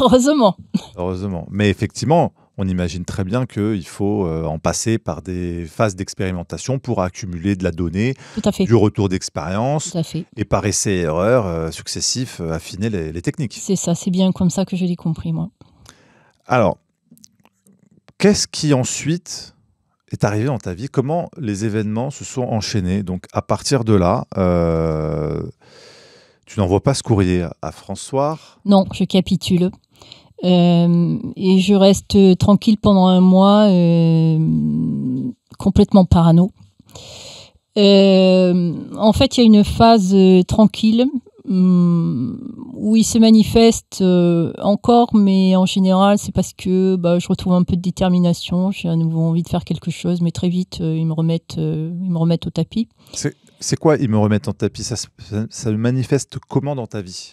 Speaker 2: Heureusement. Mais effectivement, on imagine très bien qu'il faut en passer par des phases d'expérimentation pour accumuler de la donnée, du retour d'expérience, et par essais et erreurs successifs, affiner les techniques.
Speaker 1: C'est ça, c'est bien comme ça que je l'ai compris, moi.
Speaker 2: Alors, qu'est-ce qui ensuite est arrivé dans ta vie? Comment les événements se sont enchaînés? Donc, à partir de là, tu n'envoies pas ce courrier à François?
Speaker 1: Non, je capitule. Et je reste tranquille pendant 1 mois, complètement parano. En fait, il y a une phase tranquille où il se manifeste encore, mais en général, c'est parce que je retrouve un peu de détermination. J'ai à nouveau envie de faire quelque chose, mais très vite, ils me remettent au tapis.
Speaker 2: C'est quoi, ils me remettent en tapis? Ça se manifeste comment dans ta vie?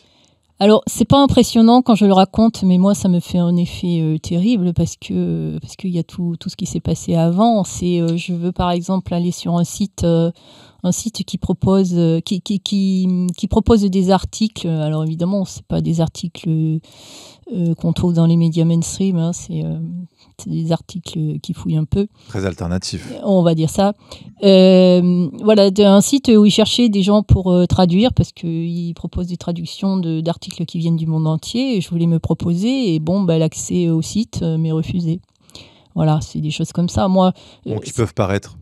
Speaker 1: Alors, c'est pas impressionnant quand je le raconte, mais moi, ça me fait un effet terrible parce qu'il y a tout ce qui s'est passé avant. Je veux par exemple aller sur un site qui propose qui propose des articles. Alors évidemment, c'est pas des articles qu'on trouve dans les médias mainstream, hein, c'est des articles qui fouillent un peu.
Speaker 2: Très alternatif.
Speaker 1: On va dire ça. Voilà, un site où ils cherchaient des gens pour traduire, parce qu'ils proposent des traductions d'articles qui viennent du monde entier. Et je voulais me proposer, et l'accès au site m'est refusé. Voilà, c'est des choses comme ça. Moi,
Speaker 2: donc, ils peuvent paraître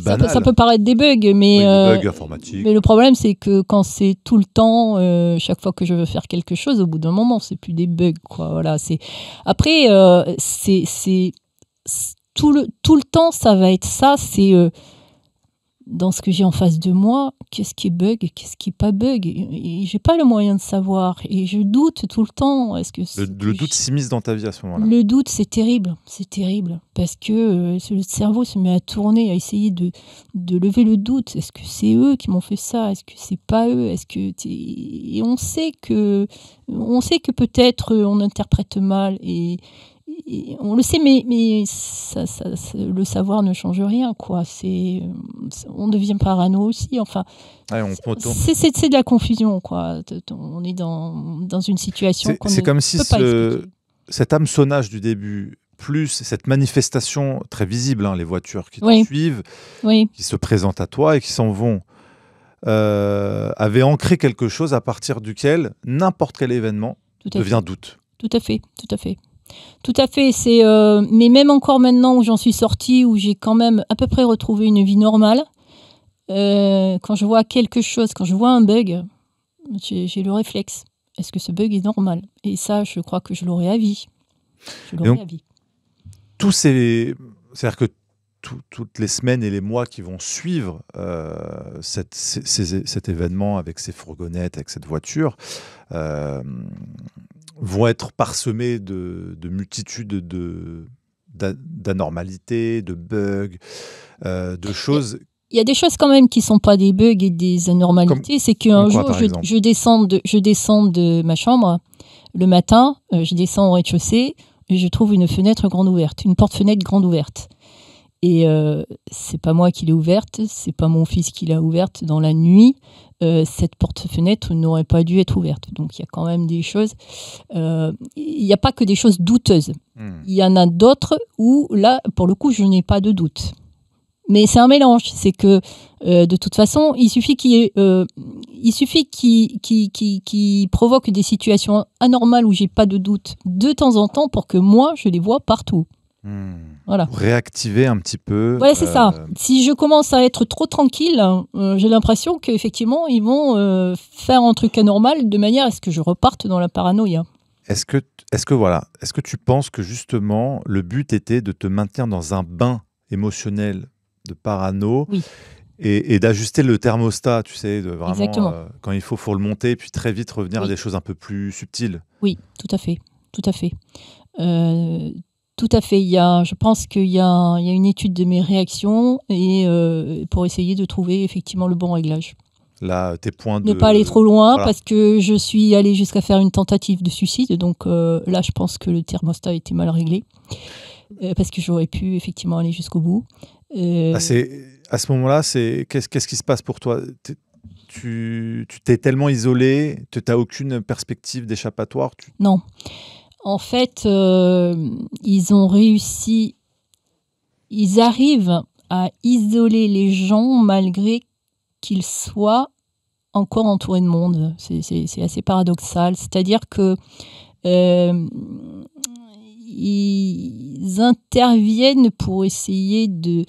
Speaker 2: banals.
Speaker 1: Ça peut paraître des bugs, mais,
Speaker 2: des bugs informatiques.
Speaker 1: Mais le problème, c'est que quand c'est tout le temps, chaque fois que je veux faire quelque chose, au bout d'un moment, c'est plus des bugs, quoi. Voilà, après, c'est tout le temps, ça va être ça. C'est dans ce que j'ai en face de moi, qu'est-ce qui est bug, qu'est-ce qui est pas bug. Et j'ai pas le moyen de savoir. Et je doute tout le temps.
Speaker 2: Le doute s'immisce dans ta vie à ce moment-là?
Speaker 1: Le doute, c'est terrible. C'est terrible. Parce que le cerveau se met à tourner, à essayer de lever le doute. Est-ce que c'est eux qui m'ont fait ça? Est-ce que c'est pas eux? Et on sait que peut-être on interprète mal. Et on le sait, mais le savoir ne change rien, quoi. On devient parano aussi. Enfin, c'est de la confusion, quoi. On est dans une situation qu'on ne peut pas expliquer.
Speaker 2: Cet hameçonnage du début, plus cette manifestation très visible, hein, les voitures qui te suivent, qui se présentent à toi et qui s'en vont, avait ancré quelque chose à partir duquel n'importe quel événement devient doute.
Speaker 1: Tout à fait, tout à fait. Tout à fait, mais même encore maintenant où j'en suis sortie, où j'ai quand même à peu près retrouvé une vie normale, quand je vois quelque chose, quand je vois un bug, j'ai le réflexe. Est-ce que ce bug est normal? Et ça, je crois que je l'aurai à vie.
Speaker 2: C'est-à-dire que toutes les semaines et les mois qui vont suivre cet événement avec ces fourgonnettes, avec cette voiture, vont être parsemés de multitudes d'anomalités, de bugs, de choses.
Speaker 1: Il y a des choses quand même qui ne sont pas des bugs et des anomalités. C'est qu'un jour, je descends de ma chambre le matin, je descends au rez-de-chaussée et je trouve une fenêtre grande ouverte, une porte-fenêtre grande ouverte. Et c'est pas moi qui l'ai ouverte, c'est pas mon fils qui l'a ouverte dans la nuit. Cette porte-fenêtre n'aurait pas dû être ouverte. Donc il y a quand même des choses. Il n'y a pas que des choses douteuses. Il y en a d'autres où là, pour le coup, je n'ai pas de doute. Mais c'est un mélange. C'est que de toute façon, il suffit qu'il provoque des situations anormales où j'ai pas de doute de temps en temps pour que moi je les vois partout. Voilà.
Speaker 2: Pour réactiver un petit peu.
Speaker 1: Voilà, c'est ça. Si je commence à être trop tranquille, j'ai l'impression qu'effectivement, ils vont faire un truc anormal de manière à ce que je reparte dans la paranoïa.
Speaker 2: Est-ce que tu penses que justement, le but était de te maintenir dans un bain émotionnel de parano et d'ajuster le thermostat, tu sais, de vraiment, quand il faut le monter, puis très vite revenir à des choses un peu plus subtiles? Oui,
Speaker 1: tout à fait. Tout à fait. Tout à fait. Je pense qu'il y a une étude de mes réactions et pour essayer de trouver effectivement le bon réglage.
Speaker 2: Là, tes points de...
Speaker 1: Ne pas aller trop loin parce que je suis allée jusqu'à faire une tentative de suicide. Donc là, je pense que le thermostat était mal réglé parce que j'aurais pu effectivement aller jusqu'au bout.
Speaker 2: À ce moment-là, qu'est-ce qui se passe pour toi? Tu t'es tellement isolé, tu n'as aucune perspective d'échappatoire?
Speaker 1: Non. En fait, ils ont réussi, ils arrivent à isoler les gens malgré qu'ils soient encore entourés de monde. C'est assez paradoxal. C'est-à-dire que ils interviennent pour essayer de...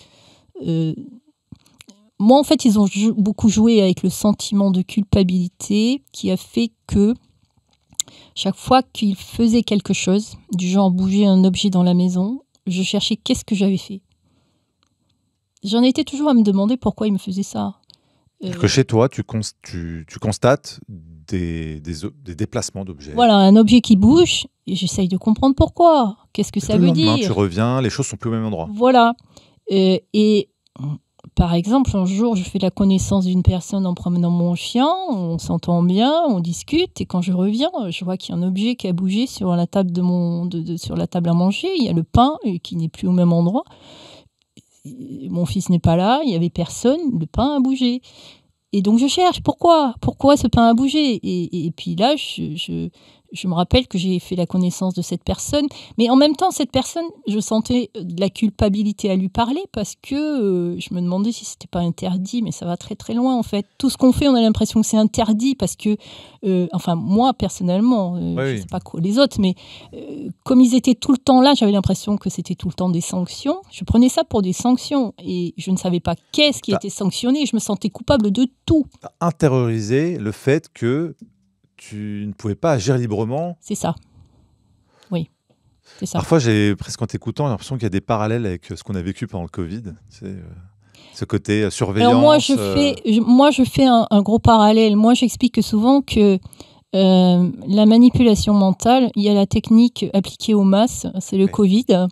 Speaker 1: Moi, en fait, ils ont beaucoup joué avec le sentiment de culpabilité qui a fait que chaque fois qu'ils faisaient quelque chose, du genre bouger un objet dans la maison, je cherchais qu'est-ce que j'avais fait. J'en étais toujours à me demander pourquoi ils me faisaient ça.
Speaker 2: Que chez toi, tu constates des déplacements d'objets.
Speaker 1: Voilà, un objet qui bouge, et j'essaye de comprendre pourquoi. Qu'est-ce que ça veut dire?
Speaker 2: Tu reviens, les choses sont plus au même endroit.
Speaker 1: Voilà. Et Par exemple, un jour, je fais la connaissance d'une personne en promenant mon chien, on s'entend bien, on discute, et quand je reviens, je vois qu'il y a un objet qui a bougé sur la table, sur la table à manger. Il y a le pain qui n'est plus au même endroit. Mon fils n'est pas là, il n'y avait personne, le pain a bougé. Et donc je cherche, pourquoi ce pain a bougé et puis là, je me rappelle que j'ai fait la connaissance de cette personne. Mais en même temps, cette personne, je sentais de la culpabilité à lui parler parce que je me demandais si c'était pas interdit, mais ça va très très loin en fait. Tout ce qu'on fait, on a l'impression que c'est interdit parce que, enfin moi personnellement, je sais pas quoi les autres, mais comme ils étaient tout le temps là, j'avais l'impression que c'était tout le temps des sanctions. Je prenais ça pour des sanctions et je ne savais pas qu'est-ce qui était sanctionné. Je me sentais coupable de tout.
Speaker 2: T'as intériorisé le fait que tu ne pouvais pas agir librement.
Speaker 1: C'est ça. Oui, c'est ça.
Speaker 2: Parfois, presque en t'écoutant, j'ai l'impression qu'il y a des parallèles avec ce qu'on a vécu pendant le Covid. C'est ce côté surveillance.
Speaker 1: Alors moi, je fais un gros parallèle. Moi, j'explique souvent que la manipulation mentale, il y a la technique appliquée aux masses, c'est le Covid.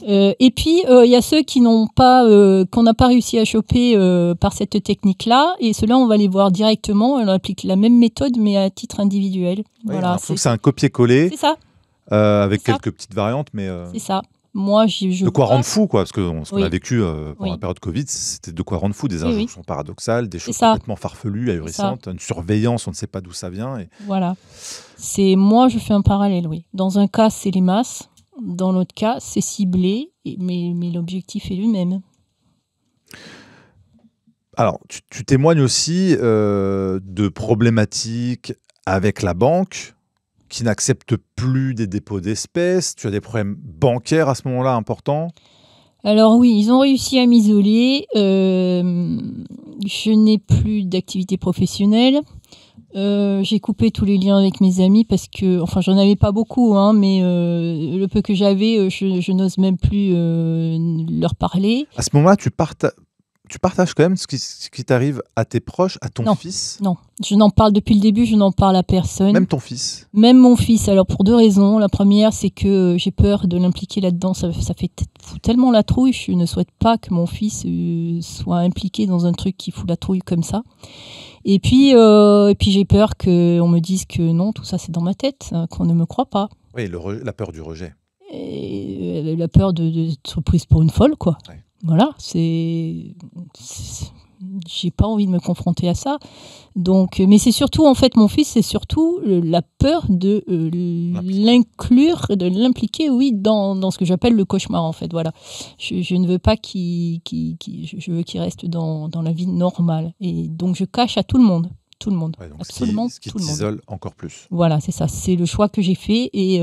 Speaker 1: Et puis, il y a ceux qu'on n'a pas réussi à choper par cette technique-là. Et ceux-là, on va les voir directement. On applique la même méthode, mais à titre individuel.
Speaker 2: Oui,
Speaker 1: voilà,
Speaker 2: c'est un copier-coller.
Speaker 1: C'est ça.
Speaker 2: Avec quelques petites variantes. Mais,
Speaker 1: c'est ça. Moi,
Speaker 2: de quoi rendre fou, quoi. Parce que ce qu'on a vécu pendant la période Covid, c'était de quoi rendre fou. Des injonctions paradoxales, des choses complètement farfelues, ahurissantes, une surveillance, on ne sait pas d'où ça vient.
Speaker 1: Voilà. Moi, je fais un parallèle, oui. Dans un cas, c'est les masses. Dans l'autre cas, c'est ciblé, mais l'objectif est le même.
Speaker 2: Alors, tu témoignes aussi de problématiques avec la banque qui n'accepte plus des dépôts d'espèces. Tu as des problèmes bancaires à ce moment-là importants?
Speaker 1: Alors oui, ils ont réussi à m'isoler. Je n'ai plus d'activité professionnelle. J'ai coupé tous les liens avec mes amis parce que, enfin, j'en avais pas beaucoup, hein, mais le peu que j'avais, je n'ose même plus leur parler.
Speaker 2: À ce moment-là, tu partages quand même ce qui t'arrive à tes proches, à ton fils?
Speaker 1: Non, je n'en parle depuis le début, je n'en parle à personne.
Speaker 2: Même ton fils?
Speaker 1: Même mon fils, alors pour 2 raisons. La première, c'est que j'ai peur de l'impliquer là-dedans. Ça fait tellement la trouille, je ne souhaite pas que mon fils soit impliqué dans un truc qui fout la trouille comme ça. Et puis j'ai peur qu'on me dise que non, tout ça c'est dans ma tête, hein, qu'on ne me croit pas.
Speaker 2: Oui, la peur du rejet.
Speaker 1: Et la peur d'être prise pour une folle, quoi. Ouais. Voilà, j'ai pas envie de me confronter à ça. Donc, mais c'est surtout, en fait, mon fils, c'est surtout la peur de l'inclure, de l'impliquer, oui, dans ce que j'appelle le cauchemar, en fait. Voilà. Je ne veux pas je veux qu'il reste dans la vie normale. Et donc, je cache à tout le monde. Tout le monde. Ouais, absolument
Speaker 2: ce qui t'isole encore plus.
Speaker 1: Voilà, c'est ça. C'est le choix que j'ai fait et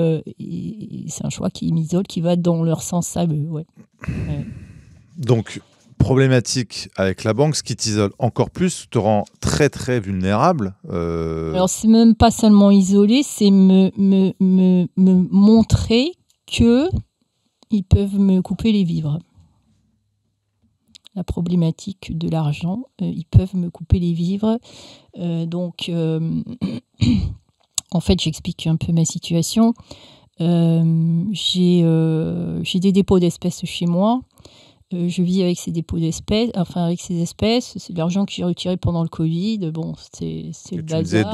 Speaker 1: c'est un choix qui m'isole, qui va dans leur sens à eux. Ouais.
Speaker 2: Donc, problématique avec la banque, ce qui t'isole encore plus, te rend très très vulnérable.
Speaker 1: Alors, c'est même pas seulement isolé, c'est me montrer que ils peuvent me couper les vivres. La problématique de l'argent, ils peuvent me couper les vivres. Donc, en fait, j'explique un peu ma situation. J'ai des dépôts d'espèces chez moi. Je vis avec ces dépôts d'espèces, avec ces espèces. C'est de l'argent que j'ai retiré pendant le Covid. Bon, c'est le bazar.
Speaker 2: Tu disais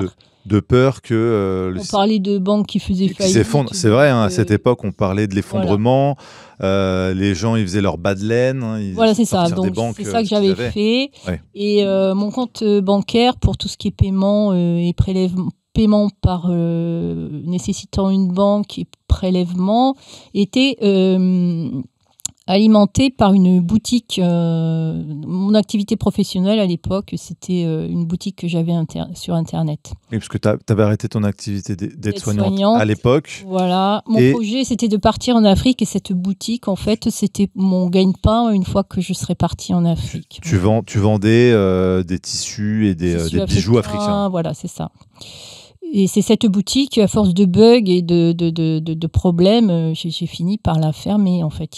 Speaker 2: de peur que...
Speaker 1: on parlait de banques qui faisaient faillite.
Speaker 2: C'est vrai, à cette époque, on parlait de l'effondrement. Voilà. Les gens, ils faisaient leur bas de laine.
Speaker 1: Voilà, c'est ça. Donc, c'est ça que j'avais fait. Ouais. Et mon compte bancaire, pour tout ce qui est paiement et paiement par nécessitant une banque et prélèvement, était... alimenté par une boutique. Mon activité professionnelle à l'époque, c'était une boutique que j'avais sur Internet.
Speaker 2: Oui, parce que tu avais arrêté ton activité d'aide-soignante à l'époque.
Speaker 1: Voilà. Mon projet, c'était de partir en Afrique et cette boutique, en fait, c'était mon gagne-pain une fois que je serais partie en Afrique.
Speaker 2: Tu vendais des tissus et des bijoux africains.
Speaker 1: Voilà, c'est ça. Et c'est cette boutique, à force de bugs et de problèmes, j'ai fini par la fermer. En fait,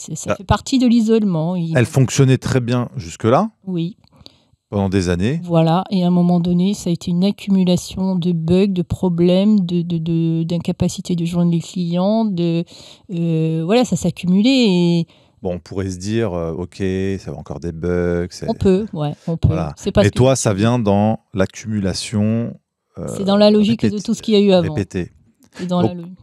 Speaker 1: ça fait partie de l'isolement.
Speaker 2: Elle fonctionnait très bien jusque-là.
Speaker 1: Oui.
Speaker 2: Pendant des années.
Speaker 1: Voilà. Et à un moment donné, ça a été une accumulation de bugs, de problèmes, d'incapacité de joindre les clients. Voilà, ça s'accumulait. Et
Speaker 2: bon, on pourrait se dire, ok, ça va encore des bugs.
Speaker 1: On peut, ouais, on peut.
Speaker 2: Voilà.
Speaker 1: C'est pas
Speaker 2: Mais
Speaker 1: ce que
Speaker 2: toi, ça vient dans l'accumulation
Speaker 1: c'est dans la logique de tout ce qu'il y a eu avant.
Speaker 2: répétée.
Speaker 1: C'est dans
Speaker 2: Donc,
Speaker 1: la logique.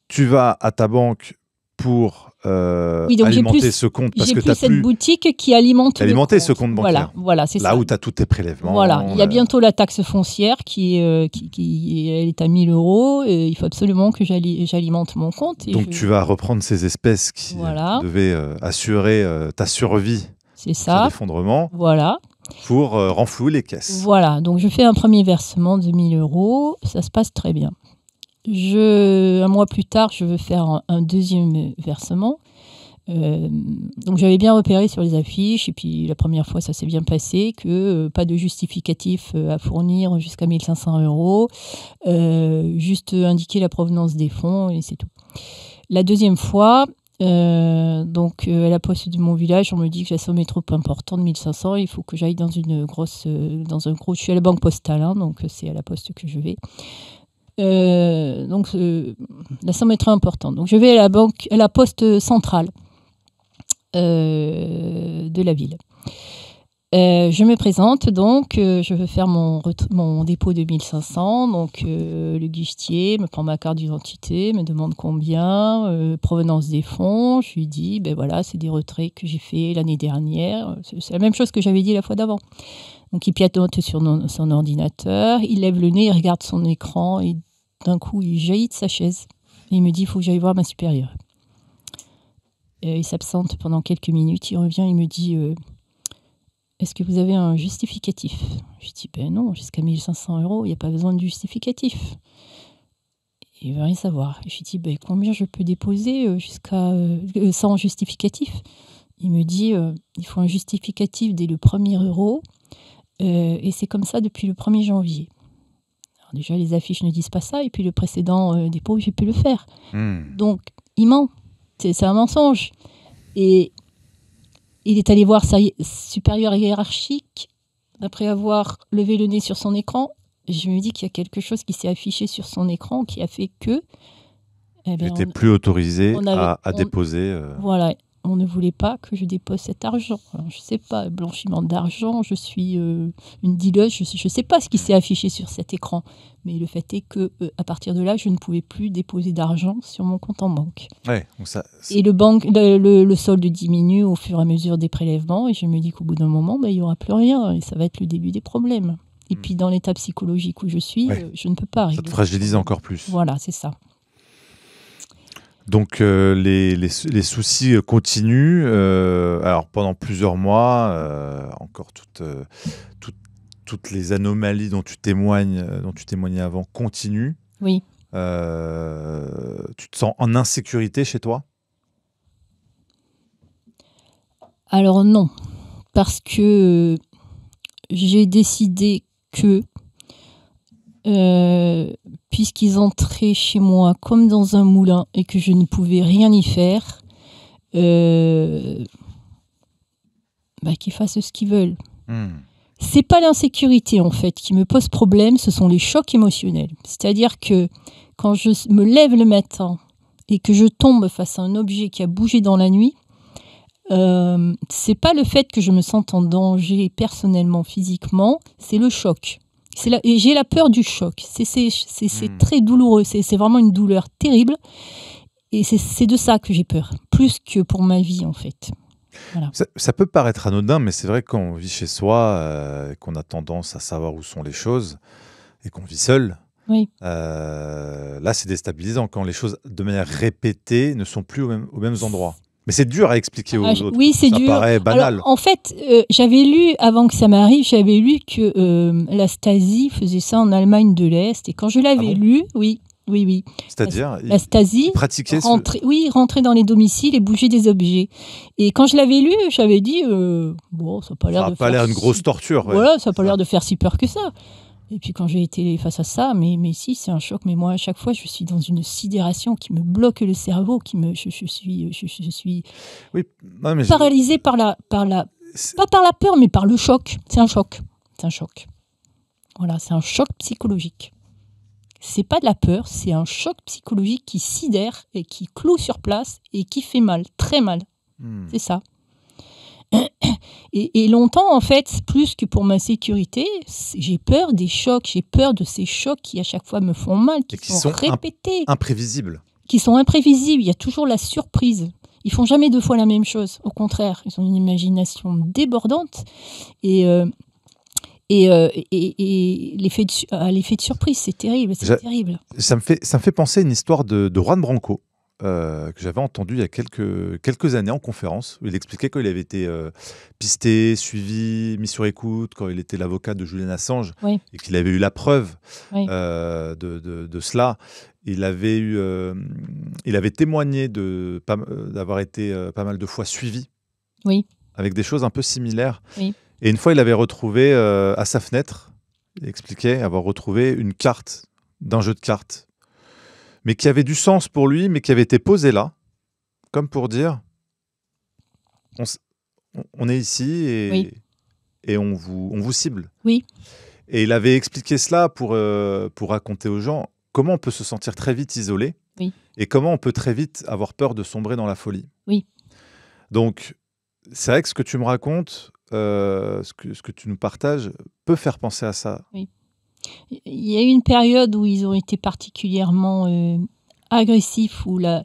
Speaker 2: Tu vas à ta banque pour
Speaker 1: Oui, donc
Speaker 2: alimenter ce compte parce
Speaker 1: j'ai
Speaker 2: que tu
Speaker 1: plus
Speaker 2: as
Speaker 1: cette
Speaker 2: plus
Speaker 1: boutique qui alimente le
Speaker 2: alimenté
Speaker 1: compte.
Speaker 2: ce compte bancaire.
Speaker 1: Voilà, c'est ça.
Speaker 2: Là où tu as tous tes prélèvements.
Speaker 1: Voilà, il y a bientôt la taxe foncière qui elle est à 1 000 €. Et il faut absolument que j'alimente mon compte.
Speaker 2: Donc tu vas reprendre ces espèces qui devaient assurer ta survie
Speaker 1: c'est
Speaker 2: sur
Speaker 1: ça.
Speaker 2: l'effondrement
Speaker 1: Voilà.
Speaker 2: pour renflouer les caisses.
Speaker 1: Voilà, donc je fais un premier versement de 1 000 €. Ça se passe très bien. Un mois plus tard, je veux faire un deuxième versement. Donc j'avais bien repéré sur les affiches, et puis la première fois ça s'est bien passé, que pas de justificatif à fournir jusqu'à 1 500 €, juste indiquer la provenance des fonds et c'est tout. La deuxième fois, à la poste de mon village, on me dit que la somme est trop importante, 1 500, il faut que j'aille dans un gros, je suis à la banque postale, hein, donc c'est à la poste que je vais. La somme est très importante. Donc je vais à la poste centrale de la ville. Je me présente, donc je veux faire mon dépôt de 1 500. Donc le guichetier me prend ma carte d'identité, me demande combien, provenance des fonds. Je lui dis, ben voilà, c'est des retraits que j'ai fait l'année dernière. C'est la même chose que j'avais dit la fois d'avant. Donc il pianote sur son ordinateur, il lève le nez, il regarde son écran et d'un coup il jaillit de sa chaise. Et il me dit, il faut que j'aille voir ma supérieure. Il s'absente pendant quelques minutes, il revient, il me dit, est-ce que vous avez un justificatif? Je dis, ben non, jusqu'à 1 500 €, il n'y a pas besoin de justificatif. Il ne veut rien savoir. Je lui dis, ben, combien je peux déposer sans justificatif? Il me dit, il faut un justificatif dès le premier euro, et c'est comme ça depuis le 1er janvier. Alors déjà, les affiches ne disent pas ça, et puis le précédent dépôt, j'ai pu le faire. Donc, il ment. C'est un mensonge. Et il est allé voir sa supérieure hiérarchique après avoir levé le nez sur son écran. Je me dis qu'il y a quelque chose qui s'est affiché sur son écran qui a fait que...
Speaker 2: tu n'étais plus autorisé à déposer.
Speaker 1: Voilà, on ne voulait pas que je dépose cet argent. Alors, je ne sais pas, blanchiment d'argent, je suis une dealeuse, je ne sais pas ce qui s'est affiché sur cet écran. Mais le fait est qu'à partir de là, je ne pouvais plus déposer d'argent sur mon compte en banque.
Speaker 2: Ouais, donc
Speaker 1: et le solde diminue au fur et à mesure des prélèvements. Et je me dis qu'au bout d'un moment, il n'y aura plus rien. Et ça va être le début des problèmes. Et puis dans l'état psychologique où je suis, je ne peux pas arriver.
Speaker 2: Ça te fragilise encore plus.
Speaker 1: Voilà, c'est ça.
Speaker 2: Donc les soucis continuent. Alors pendant plusieurs mois, encore toutes les anomalies dont tu témoignais avant continuent.
Speaker 1: Oui.
Speaker 2: Tu te sens en insécurité chez toi?
Speaker 1: Alors non, parce que j'ai décidé que puisqu'ils entraient chez moi comme dans un moulin et que je ne pouvais rien y faire, qu'ils fassent ce qu'ils veulent. C'est pas l'insécurité en fait qui me pose problème, ce sont les chocs émotionnels. C'est-à-dire que quand je me lève le matin et que je tombe face à un objet qui a bougé dans la nuit, c'est pas le fait que je me sente en danger personnellement, physiquement, c'est le choc. Et j'ai la peur du choc. C'est très douloureux. C'est vraiment une douleur terrible. Et c'est de ça que j'ai peur, plus que pour ma vie en fait. Voilà.
Speaker 2: Ça peut paraître anodin, mais c'est vrai que quand on vit chez soi, qu'on a tendance à savoir où sont les choses et qu'on vit seul,
Speaker 1: oui.
Speaker 2: Là c'est déstabilisant quand les choses de manière répétée ne sont plus aux mêmes endroits. Mais c'est dur à expliquer aux autres.
Speaker 1: Oui, c'est dur.
Speaker 2: Ça paraît banal.
Speaker 1: Alors, en fait, j'avais lu, avant que ça m'arrive, j'avais lu que la Stasi faisait ça en Allemagne de l'Est. Et quand je l'avais lu, oui.
Speaker 2: C'est-à-dire,
Speaker 1: la Stasi rentrait dans les domiciles et bougeait des objets. Et quand je l'avais lu, j'avais dit, ça n'a pas l'air
Speaker 2: une grosse torture. Ouais.
Speaker 1: Voilà, ça n'a pas l'air de faire si peur que ça. Et puis quand j'ai été face à ça, mais si, c'est un choc. Mais moi, à chaque fois, je suis dans une sidération qui me bloque le cerveau, je suis paralysée par la pas par la peur, mais par le choc. C'est un choc. Voilà, c'est un choc psychologique. C'est pas de la peur, c'est un choc psychologique qui sidère et qui cloue sur place et qui fait mal, très mal. C'est ça. Et longtemps, en fait, plus que pour ma sécurité, j'ai peur des chocs, j'ai peur de ces chocs qui à chaque fois me font mal, qui sont répétés.
Speaker 2: Imprévisibles.
Speaker 1: Qui sont imprévisibles, il y a toujours la surprise. Ils font jamais deux fois la même chose, au contraire, ils ont une imagination débordante et l'effet de surprise, c'est terrible, terrible.
Speaker 2: Ça me fait penser à une histoire de Juan Branco. Que j'avais entendu il y a quelques années en conférence, où il expliquait qu'il avait été pisté, suivi, mis sur écoute quand il était l'avocat de Julian Assange,
Speaker 1: oui.
Speaker 2: et qu'il avait eu la preuve
Speaker 1: oui.
Speaker 2: de cela. Il avait témoigné d'avoir été pas mal de fois suivi,
Speaker 1: oui.
Speaker 2: avec des choses un peu similaires.
Speaker 1: Oui.
Speaker 2: Et une fois, il avait retrouvé à sa fenêtre, il expliquait avoir retrouvé une carte d'un jeu de cartes, mais qui avait du sens pour lui, mais qui avait été posé là, comme pour dire, on est ici et on vous cible.
Speaker 1: Oui.
Speaker 2: Et il avait expliqué cela pour raconter aux gens comment on peut se sentir très vite isolé, et comment on peut très vite avoir peur de sombrer dans la folie.
Speaker 1: Oui.
Speaker 2: Donc, c'est vrai que ce que tu me racontes, ce que tu nous partages, peut faire penser à ça.
Speaker 1: Oui. Il y a eu une période où ils ont été particulièrement agressifs, où la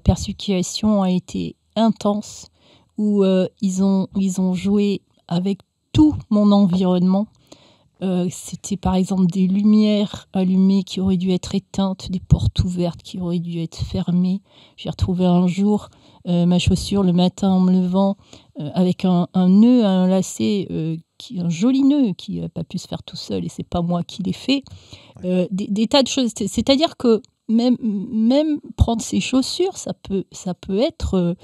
Speaker 1: persécution a été intense, où ils ont joué avec tout mon environnement. C'était par exemple des lumières allumées qui auraient dû être éteintes, des portes ouvertes qui auraient dû être fermées. J'ai retrouvé un jour ma chaussure le matin en me levant avec un nœud, un lacet, un joli nœud qui n'a pas pu se faire tout seul, et c'est pas moi qui l'ai fait. Des tas de choses. C'est-à-dire que même prendre ses chaussures, ça peut être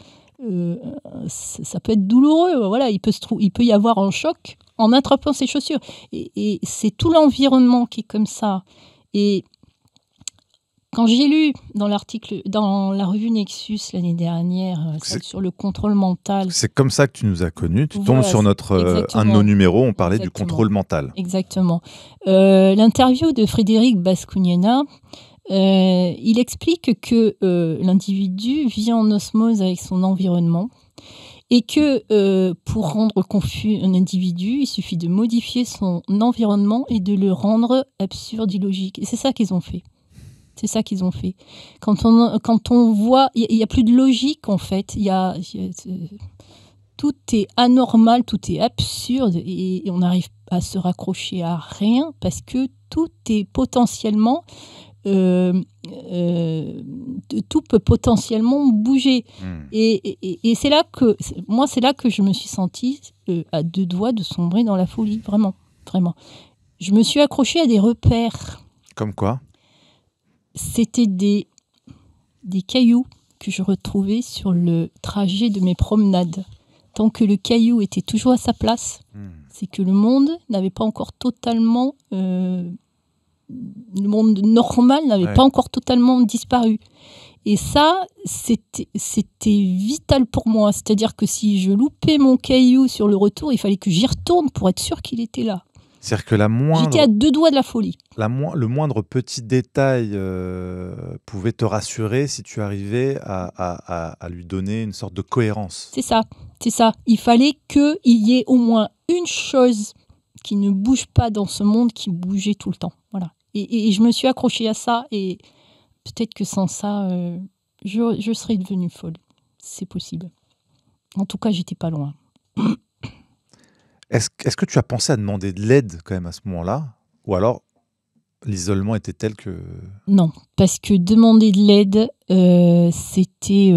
Speaker 1: douloureux. Voilà, il peut y avoir un choc en attrapant ses chaussures. Et c'est tout l'environnement qui est comme ça. Et quand j'ai lu dans la revue Nexus l'année dernière, sur le contrôle mental.
Speaker 2: C'est comme ça que tu nous as connus. Tu tombes sur un de nos numéros, on parlait du contrôle mental.
Speaker 1: Exactement. L'interview de Frédéric Bascugnana, il explique que l'individu vit en osmose avec son environnement, et que pour rendre confus un individu, il suffit de modifier son environnement et de le rendre absurde, illogique. Et c'est ça qu'ils ont fait. C'est ça qu'ils ont fait. Quand on voit, il n'y a plus de logique en fait. Tout est anormal, tout est absurde, et on n'arrive à se raccrocher à rien parce que tout est potentiellement, tout peut potentiellement bouger. Et c'est là que je me suis sentie à deux doigts de sombrer dans la folie, vraiment, vraiment. Je me suis accrochée à des repères.
Speaker 2: Comme quoi ?
Speaker 1: C'était des cailloux que je retrouvais sur le trajet de mes promenades. Tant que le caillou était toujours à sa place, c'est que le monde n'avait pas encore totalement... le monde normal n'avait pas encore totalement disparu. Et ça, c'était vital pour moi. C'est-à-dire que si je loupais mon caillou sur le retour, il fallait que j'y retourne pour être sûr qu'il était là.
Speaker 2: C'est-à-dire que
Speaker 1: j'étais à deux doigts de la folie.
Speaker 2: Le moindre petit détail pouvait te rassurer si tu arrivais à lui donner une sorte de cohérence.
Speaker 1: C'est ça. Il fallait qu'il y ait au moins une chose qui ne bouge pas dans ce monde qui bougeait tout le temps. Voilà. Et je me suis accrochée à ça, et peut-être que sans ça, je serais devenue folle. C'est possible. En tout cas, j'étais pas loin.
Speaker 2: Est-ce que tu as pensé à demander de l'aide quand même à ce moment-là ? Ou alors, l'isolement était tel que...
Speaker 1: Non, parce que demander de l'aide, c'était...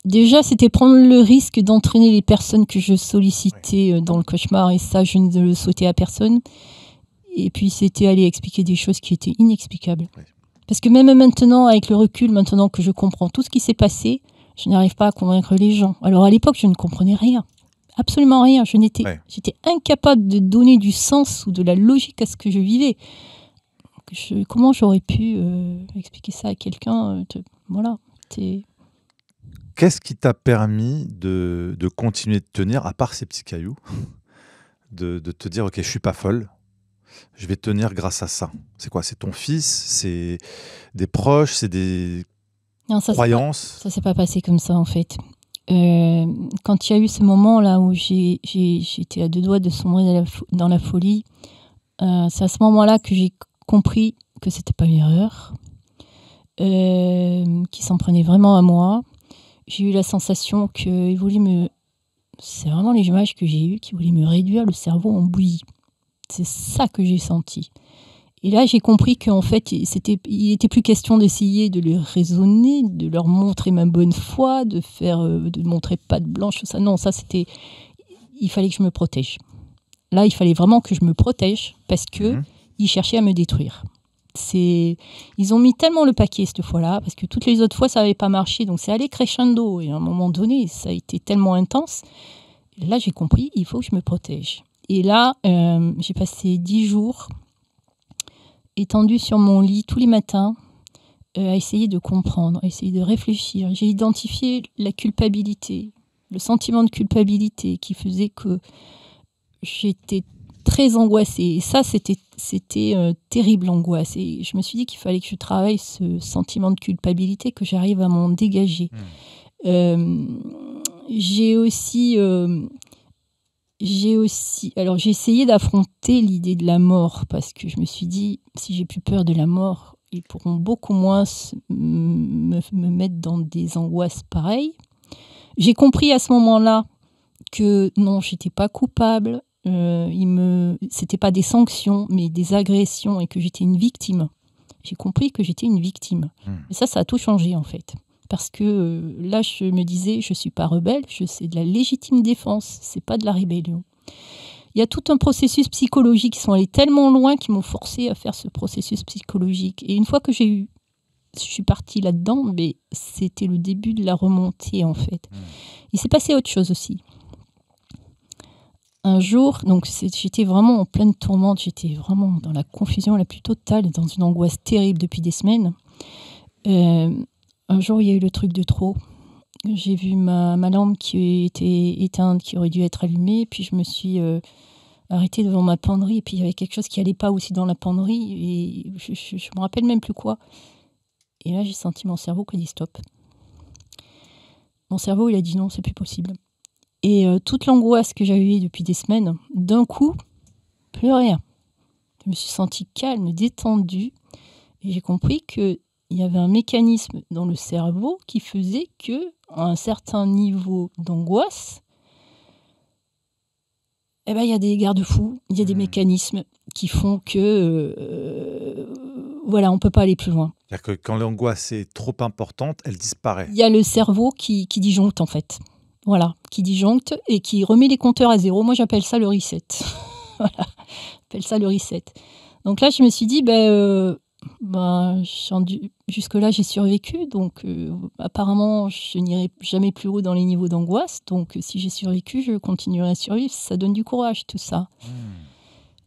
Speaker 1: Déjà, c'était prendre le risque d'entraîner les personnes que je sollicitais dans le cauchemar, et ça, je ne le souhaitais à personne. Et puis, c'était aller expliquer des choses qui étaient inexplicables. Oui. Parce que même maintenant, avec le recul, maintenant que je comprends tout ce qui s'est passé, je n'arrive pas à convaincre les gens. Alors, à l'époque, je ne comprenais rien. Absolument rien. J'étais incapable de donner du sens ou de la logique à ce que je vivais. Comment j'aurais pu expliquer ça à quelqu'un Voilà.
Speaker 2: Qu'est-ce qui t'a permis de continuer de tenir, à part ces petits cailloux, de te dire, ok, je suis pas folle, je vais tenir grâce à ça. C'est quoi? C'est ton fils? C'est des proches? C'est des
Speaker 1: Non,
Speaker 2: croyances?
Speaker 1: Ça s'est pas passé comme ça, en fait. Quand il y a eu ce moment-là où j'étais à deux doigts de sombrer dans la folie, c'est à ce moment-là que j'ai compris que c'était pas une erreur, qu'il s'en prenait vraiment à moi. J'ai eu la sensation qu'il voulait me... C'est vraiment les images que j'ai eues, qu'il voulait me réduire le cerveau en bouillie. C'est ça que j'ai senti. Et là, j'ai compris qu'en fait, il n'était plus question d'essayer de les raisonner, de leur montrer ma bonne foi, de montrer patte blanche, tout ça. Non, ça, c'était... Il fallait que je me protège. Là, il fallait vraiment que je me protège parce qu'ils cherchaient à me détruire. Ils ont mis tellement le paquet cette fois-là, parce que toutes les autres fois, ça n'avait pas marché. Donc, c'est allé crescendo. Et à un moment donné, ça a été tellement intense. Là, j'ai compris, il faut que je me protège. Et là, j'ai passé 10 jours étendue sur mon lit tous les matins, à essayer de comprendre, à essayer de réfléchir. J'ai identifié la culpabilité, le sentiment de culpabilité qui faisait que j'étais très angoissée. Et ça, c'était terrible angoisse. Et je me suis dit qu'il fallait que je travaille ce sentiment de culpabilité, que j'arrive à m'en dégager. J'ai aussi... Alors, j'ai essayé d'affronter l'idée de la mort parce que je me suis dit, si j'ai plus peur de la mort, ils pourront beaucoup moins me mettre dans des angoisses pareilles. J'ai compris à ce moment-là que non, j'étais pas coupable, c'était pas des sanctions, mais des agressions et que j'étais une victime. J'ai compris que j'étais une victime. Et ça a tout changé en fait. Parce que là, je me disais, je ne suis pas rebelle, c'est de la légitime défense, ce n'est pas de la rébellion. Il y a tout un processus psychologique qui sont allés tellement loin qu'ils m'ont forcé à faire ce processus psychologique. Et une fois que je suis partie là-dedans, mais c'était le début de la remontée en fait. Il s'est passé autre chose aussi. Un jour, donc j'étais vraiment en pleine tourmente, j'étais vraiment dans la confusion la plus totale, dans une angoisse terrible depuis des semaines. Un jour, il y a eu le truc de trop. J'ai vu ma lampe qui était éteinte, qui aurait dû être allumée. Puis je me suis arrêtée devant ma penderie. Et puis il y avait quelque chose qui n'allait pas aussi dans la penderie. Et je me rappelle même plus quoi. Et là, j'ai senti mon cerveau qui a dit stop. Mon cerveau, il a dit non, c'est plus possible. Et toute l'angoisse que j'avais eue depuis des semaines, d'un coup, plus rien. Je me suis sentie calme, détendue. Et j'ai compris que il y avait un mécanisme dans le cerveau qui faisait qu'à un certain niveau d'angoisse, il y a des garde-fous, il y a des mécanismes qui font que on ne peut pas aller plus loin.
Speaker 2: C'est-à-dire que quand l'angoisse est trop importante, elle disparaît.
Speaker 1: Il y a le cerveau qui disjoncte en fait. Voilà, qui disjoncte et qui remet les compteurs à zéro. Moi, j'appelle ça le reset. Voilà, j'appelle ça le reset. Donc là, je me suis dit, jusque-là, j'ai survécu, donc apparemment, je n'irai jamais plus haut dans les niveaux d'angoisse. Donc, si j'ai survécu, je continuerai à survivre. Ça donne du courage, tout ça.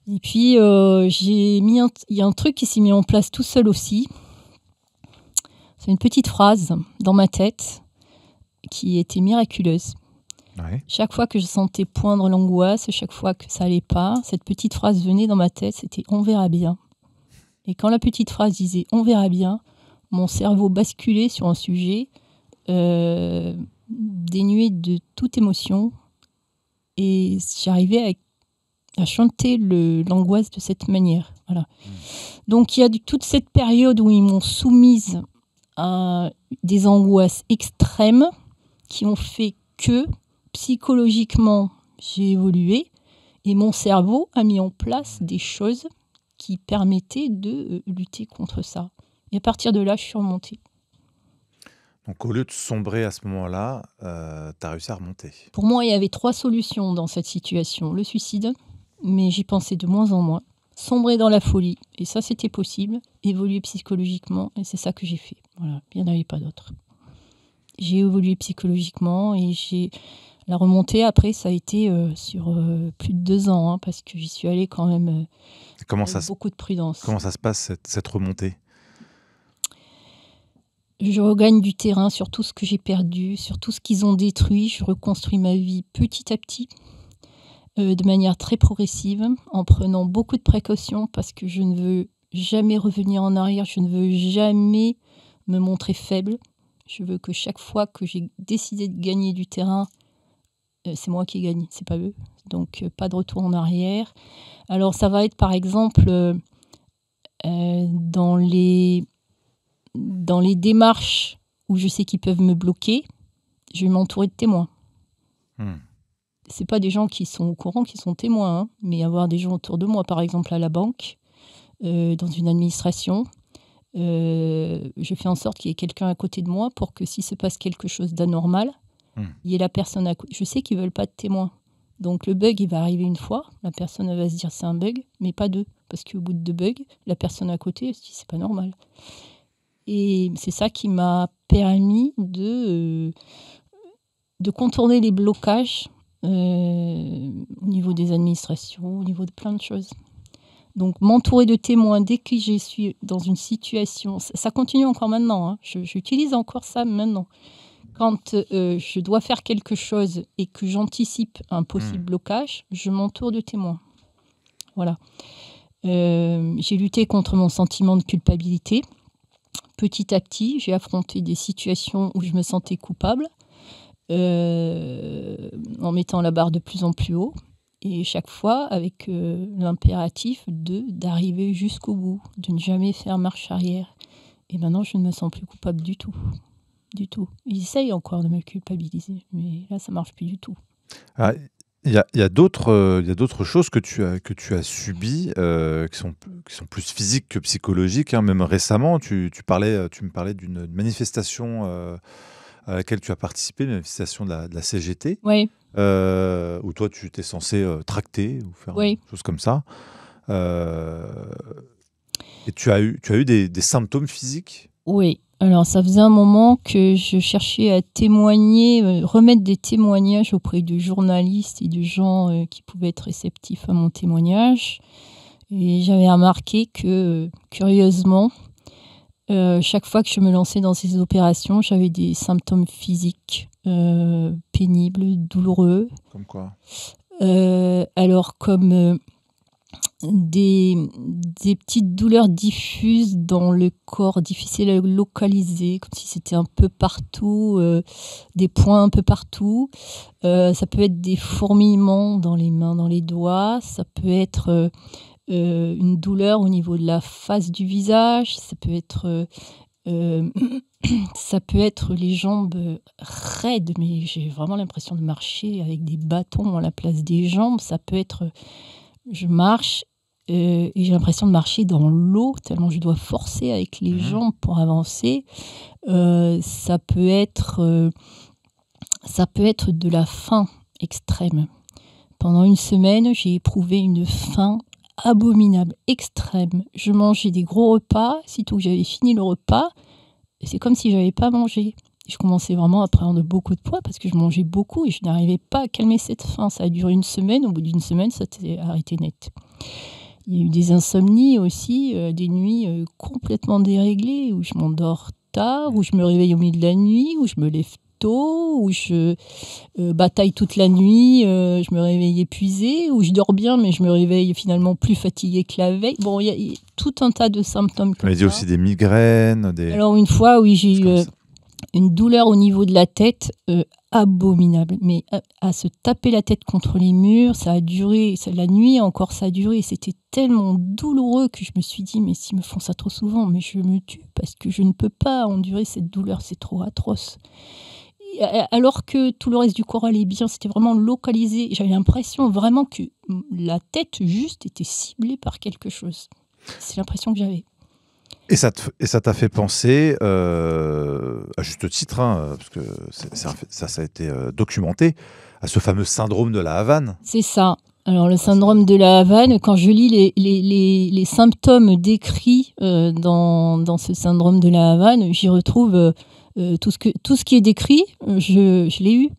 Speaker 1: Et puis, il y a un truc qui s'est mis en place tout seul aussi. C'est une petite phrase dans ma tête qui était miraculeuse.
Speaker 2: Ouais.
Speaker 1: Chaque fois que je sentais poindre l'angoisse, chaque fois que ça allait pas, cette petite phrase venait dans ma tête, c'était « on verra bien ». Et quand la petite phrase disait « on verra bien », mon cerveau basculait sur un sujet dénué de toute émotion. Et j'arrivais à chanter l'angoisse de cette manière. Voilà. Donc il y a toute cette période où ils m'ont soumise à des angoisses extrêmes qui ont fait que psychologiquement j'ai évolué et mon cerveau a mis en place des choses qui permettaient de lutter contre ça. Et à partir de là, je suis remontée.
Speaker 2: Donc au lieu de sombrer à ce moment-là, tu as réussi à remonter.
Speaker 1: Pour moi, il y avait 3 solutions dans cette situation. Le suicide, mais j'y pensais de moins en moins. Sombrer dans la folie, et ça c'était possible. Évoluer psychologiquement, et c'est ça que j'ai fait. Voilà, il n'y en avait pas d'autre. J'ai évolué psychologiquement et la remontée après, ça a été sur plus de 2 ans, hein, parce que j'y suis allée quand même avec beaucoup de prudence.
Speaker 2: Comment ça se passe cette remontée ?
Speaker 1: Je regagne du terrain sur tout ce que j'ai perdu, sur tout ce qu'ils ont détruit. Je reconstruis ma vie petit à petit. de manière très progressive, en prenant beaucoup de précautions parce que je ne veux jamais revenir en arrière, je ne veux jamais me montrer faible. Je veux que chaque fois que j'ai décidé de gagner du terrain, c'est moi qui gagne, c'est pas eux. Donc pas de retour en arrière. Alors ça va être par exemple dans les démarches où je sais qu'ils peuvent me bloquer, je vais m'entourer de témoins. C'est pas des gens qui sont au courant, qui sont témoins, hein, mais avoir des gens autour de moi, par exemple à la banque, dans une administration, je fais en sorte qu'il y ait quelqu'un à côté de moi pour que s'il se passe quelque chose d'anormal, il y ait la personne à côté. Je sais qu'ils veulent pas de témoins. Donc le bug, il va arriver une fois, la personne elle va se dire c'est un bug, mais pas deux. Parce qu'au bout de 2 bugs, la personne à côté se dit c'est pas normal. Et c'est ça qui m'a permis de contourner les blocages au niveau des administrations, au niveau de plein de choses. Donc m'entourer de témoins dès que je suis dans une situation, ça continue encore maintenant, hein. J'utilise encore ça maintenant. Quand je dois faire quelque chose et que j'anticipe un possible blocage, je m'entoure de témoins. Voilà. J'ai lutté contre mon sentiment de culpabilité. Petit à petit, j'ai affronté des situations où je me sentais coupable, en mettant la barre de plus en plus haut. Et chaque fois, avec l'impératif d'arriver jusqu'au bout, de ne jamais faire marche arrière. Et maintenant, je ne me sens plus coupable du tout. Du tout. Ils essayent encore de me culpabiliser, mais là, ça ne marche plus du tout.
Speaker 2: Ah, il y a d'autres choses que tu as subies qui sont plus physiques que psychologiques, hein. Même récemment, tu me parlais d'une manifestation à laquelle tu as participé, une manifestation de la CGT,
Speaker 1: Oui.
Speaker 2: où toi, tu étais censé tracter ou faire
Speaker 1: Oui.
Speaker 2: des choses comme ça. Et tu as eu des symptômes physiques ?
Speaker 1: Oui. Alors, ça faisait un moment que je cherchais à témoigner, remettre des témoignages auprès de journalistes et de gens qui pouvaient être réceptifs à mon témoignage. Et j'avais remarqué que, curieusement, chaque fois que je me lançais dans ces opérations, j'avais des symptômes physiques pénibles, douloureux.
Speaker 2: Comme quoi ?
Speaker 1: Alors, comme des petites douleurs diffuses dans le corps, difficiles à localiser, comme si c'était un peu partout, des points un peu partout. Ça peut être des fourmillements dans les mains, dans les doigts. Ça peut être une douleur au niveau de la face du visage. Ça peut être les jambes raides, mais j'ai vraiment l'impression de marcher avec des bâtons à la place des jambes. Ça peut être... Je marche et j'ai l'impression de marcher dans l'eau, tellement je dois forcer avec les jambes pour avancer. Ça peut être de la faim extrême. Pendant une semaine, j'ai éprouvé une faim abominable, extrême. Je mangeais des gros repas, sitôt que j'avais fini le repas, c'est comme si je n'avais pas mangé. Je commençais vraiment à prendre beaucoup de poids parce que je mangeais beaucoup et je n'arrivais pas à calmer cette faim. Ça a duré une semaine. Au bout d'une semaine, ça s'est arrêté net. Il y a eu des insomnies aussi, des nuits complètement déréglées où je m'endors tard, où je me réveille au milieu de la nuit, où je me lève tôt, où je bataille toute la nuit, je me réveille épuisée, où je dors bien mais je me réveille finalement plus fatiguée que la veille. Bon, il y a tout un tas de symptômes comme ça.
Speaker 2: On a dit aussi des migraines.
Speaker 1: Alors une fois, oui, j'ai eu... une douleur au niveau de la tête abominable, mais à se taper la tête contre les murs, ça a duré, la nuit encore ça a duré, c'était tellement douloureux que je me suis dit, mais s'ils me font ça trop souvent, mais je me tue parce que je ne peux pas endurer cette douleur, c'est trop atroce. Et alors que tout le reste du corps allait bien, c'était vraiment localisé, j'avais l'impression vraiment que la tête juste était ciblée par quelque chose. C'est l'impression que j'avais.
Speaker 2: Et ça t'a fait penser, à juste titre, hein, parce que ça a été documenté, à ce fameux syndrome de la Havane.
Speaker 1: C'est ça. Alors le syndrome de la Havane, quand je lis les symptômes décrits dans ce syndrome de la Havane, j'y retrouve tout ce qui est décrit, je l'ai eu.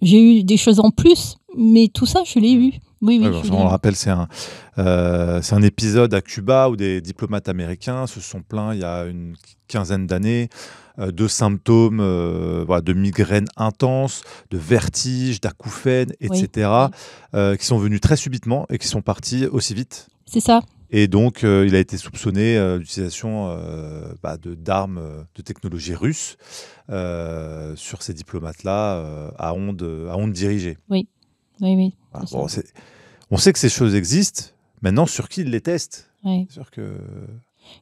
Speaker 1: J'ai eu des choses en plus, mais tout ça, je l'ai eu. Oui,
Speaker 2: Ouais, on le rappelle, c'est un épisode à Cuba où des diplomates américains se sont plaints il y a une quinzaine d'années de symptômes voilà, de migraine intense, de vertige, d'acouphènes, etc., qui sont venus très subitement et qui sont partis aussi vite.
Speaker 1: C'est ça.
Speaker 2: Et donc, il a été soupçonné d'utilisation d'armes de technologie russe sur ces diplomates-là à ondes dirigées.
Speaker 1: Oui.
Speaker 2: Voilà. Bon, on sait que ces choses existent. Maintenant, sur qui ils les testent?
Speaker 1: Oui.
Speaker 2: Sûr que...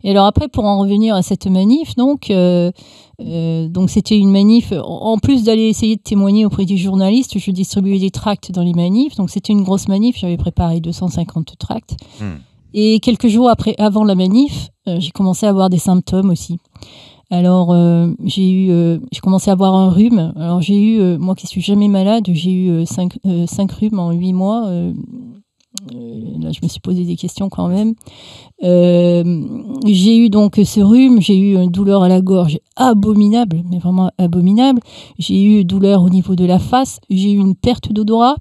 Speaker 1: Et alors après, pour en revenir à cette manif, donc c'était une manif, en plus d'aller essayer de témoigner auprès des journalistes, je distribuais des tracts dans les manifs, donc c'était une grosse manif, j'avais préparé 250 tracts. Et quelques jours avant la manif, j'ai commencé à avoir des symptômes aussi. Alors, j'ai commencé à avoir un rhume. Alors, j'ai eu, moi qui suis jamais malade, j'ai eu 5 rhumes en 8 mois. Là, je me suis posé des questions quand même. J'ai eu donc ce rhume, j'ai eu une douleur à la gorge abominable, mais vraiment abominable. J'ai eu une douleur au niveau de la face, j'ai eu une perte d'odorat.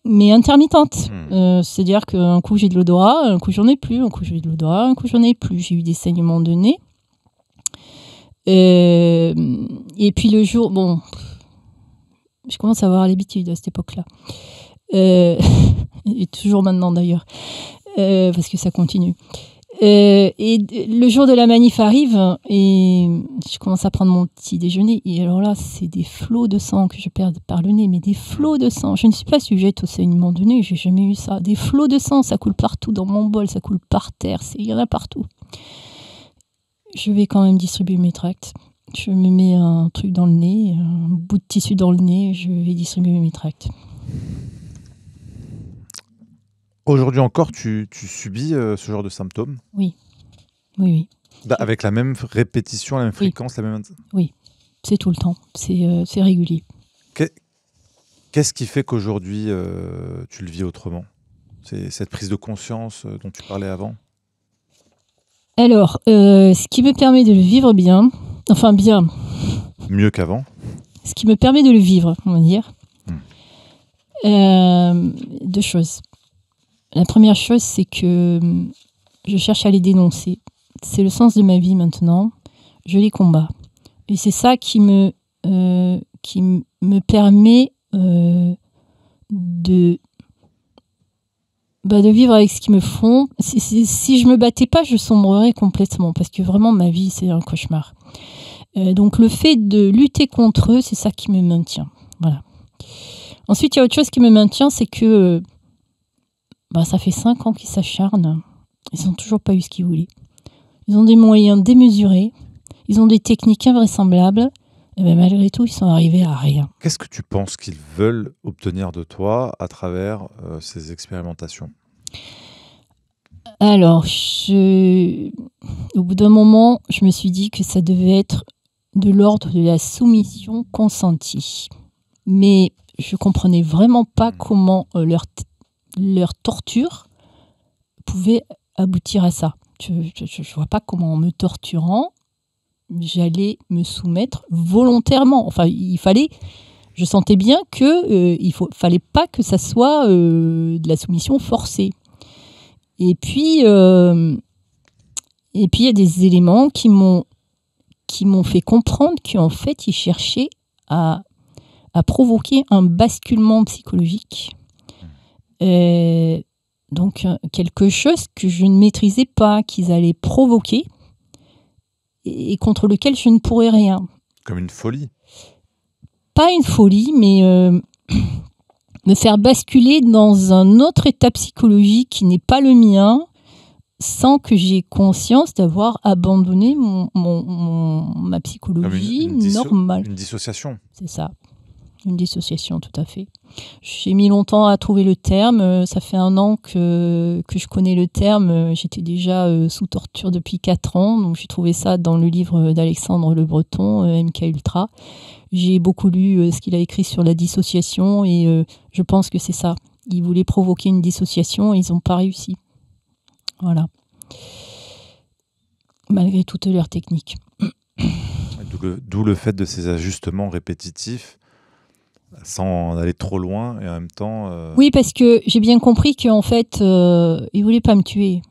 Speaker 1: Mais intermittente. C'est-à-dire qu'un coup j'ai de l'odorat, un coup j'en ai plus, un coup j'ai de l'odorat, un coup j'en ai plus. J'ai eu des saignements de nez. Et puis le jour, bon, je commence à avoir l'habitude à cette époque-là. Et toujours maintenant d'ailleurs, parce que ça continue. Et le jour de la manif arrive et je commence à prendre mon petit déjeuner et alors là c'est des flots de sang que je perds par le nez, mais des flots de sang. Je ne suis pas sujette au saignement de nez, j'ai jamais eu ça. Des flots de sang, ça coule partout dans mon bol, ça coule par terre, il y en a partout. Je vais quand même distribuer mes tracts. Je me mets un truc dans le nez, un bout de tissu dans le nez, je vais distribuer mes tracts.
Speaker 2: Aujourd'hui encore, tu subis ce genre de symptômes?
Speaker 1: Oui.
Speaker 2: Avec la même répétition, la même fréquence, la même...
Speaker 1: Oui, c'est tout le temps, c'est régulier.
Speaker 2: Qu'est-ce qui fait qu'aujourd'hui, tu le vis autrement? C'est cette prise de conscience dont tu parlais avant?
Speaker 1: Alors, ce qui me permet de le vivre bien, enfin bien...
Speaker 2: Mieux qu'avant? Ce
Speaker 1: qui me permet de le vivre, on va dire, 2 choses. La première chose, c'est que je cherche à les dénoncer. C'est le sens de ma vie maintenant. Je les combats. Et c'est ça qui me permet de vivre avec ce qu'ils me font. Si je me battais pas, je sombrerais complètement. Parce que vraiment, ma vie, c'est un cauchemar. Donc le fait de lutter contre eux, c'est ça qui me maintient. Voilà. Ensuite, il y a autre chose qui me maintient, c'est que ça fait 5 ans qu'ils s'acharnent. Ils n'ont toujours pas eu ce qu'ils voulaient. Ils ont des moyens démesurés. Ils ont des techniques invraisemblables. Et malgré tout, ils sont arrivés à rien.
Speaker 2: Qu'est-ce que tu penses qu'ils veulent obtenir de toi à travers ces expérimentations?
Speaker 1: Alors, au bout d'un moment, je me suis dit que ça devait être de l'ordre de la soumission consentie. Mais je ne comprenais vraiment pas comment leur torture pouvait aboutir à ça. Je ne vois pas comment en me torturant, j'allais me soumettre volontairement. Enfin, je sentais bien que fallait pas que ça soit de la soumission forcée. Et puis, il y a des éléments qui m'ont fait comprendre qu'en fait, ils cherchaient à provoquer un basculement psychologique. Donc, quelque chose que je ne maîtrisais pas, qu'ils allaient provoquer et contre lequel je ne pourrais rien.
Speaker 2: Comme une folie?
Speaker 1: Pas une folie, mais me faire basculer dans un autre état psychologique qui n'est pas le mien, sans que j'ai conscience d'avoir abandonné ma psychologie normale.
Speaker 2: Une dissociation?
Speaker 1: C'est ça. Une dissociation, tout à fait. J'ai mis longtemps à trouver le terme. Ça fait 1 an que je connais le terme. J'étais déjà sous torture depuis 4 ans. Donc j'ai trouvé ça dans le livre d'Alexandre Le Breton, MK Ultra. J'ai beaucoup lu ce qu'il a écrit sur la dissociation et je pense que c'est ça. Ils voulaient provoquer une dissociation et ils n'ont pas réussi. Voilà. Malgré toutes leurs techniques.
Speaker 2: D'où le fait de ces ajustements répétitifs sans aller trop loin et en même temps...
Speaker 1: Oui, parce que j'ai bien compris qu'en fait, ils ne voulaient pas me tuer.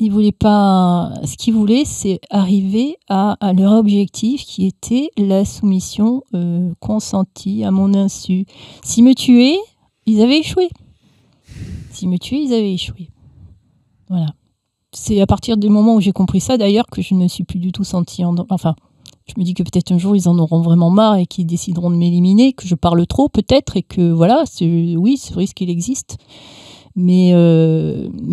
Speaker 1: Ils voulaient pas. Ce qu'ils voulaient, c'est arriver à leur objectif, qui était la soumission consentie à mon insu. S'ils me tuaient, ils avaient échoué. S'ils me tuaient, ils avaient échoué. Voilà. C'est à partir du moment où j'ai compris ça, d'ailleurs, que je ne me suis plus du tout sentie enfin, je me dis que peut-être un jour, ils en auront vraiment marre et qu'ils décideront de m'éliminer, que je parle trop, peut-être, et que, voilà, oui, ce risque, il existe. Mais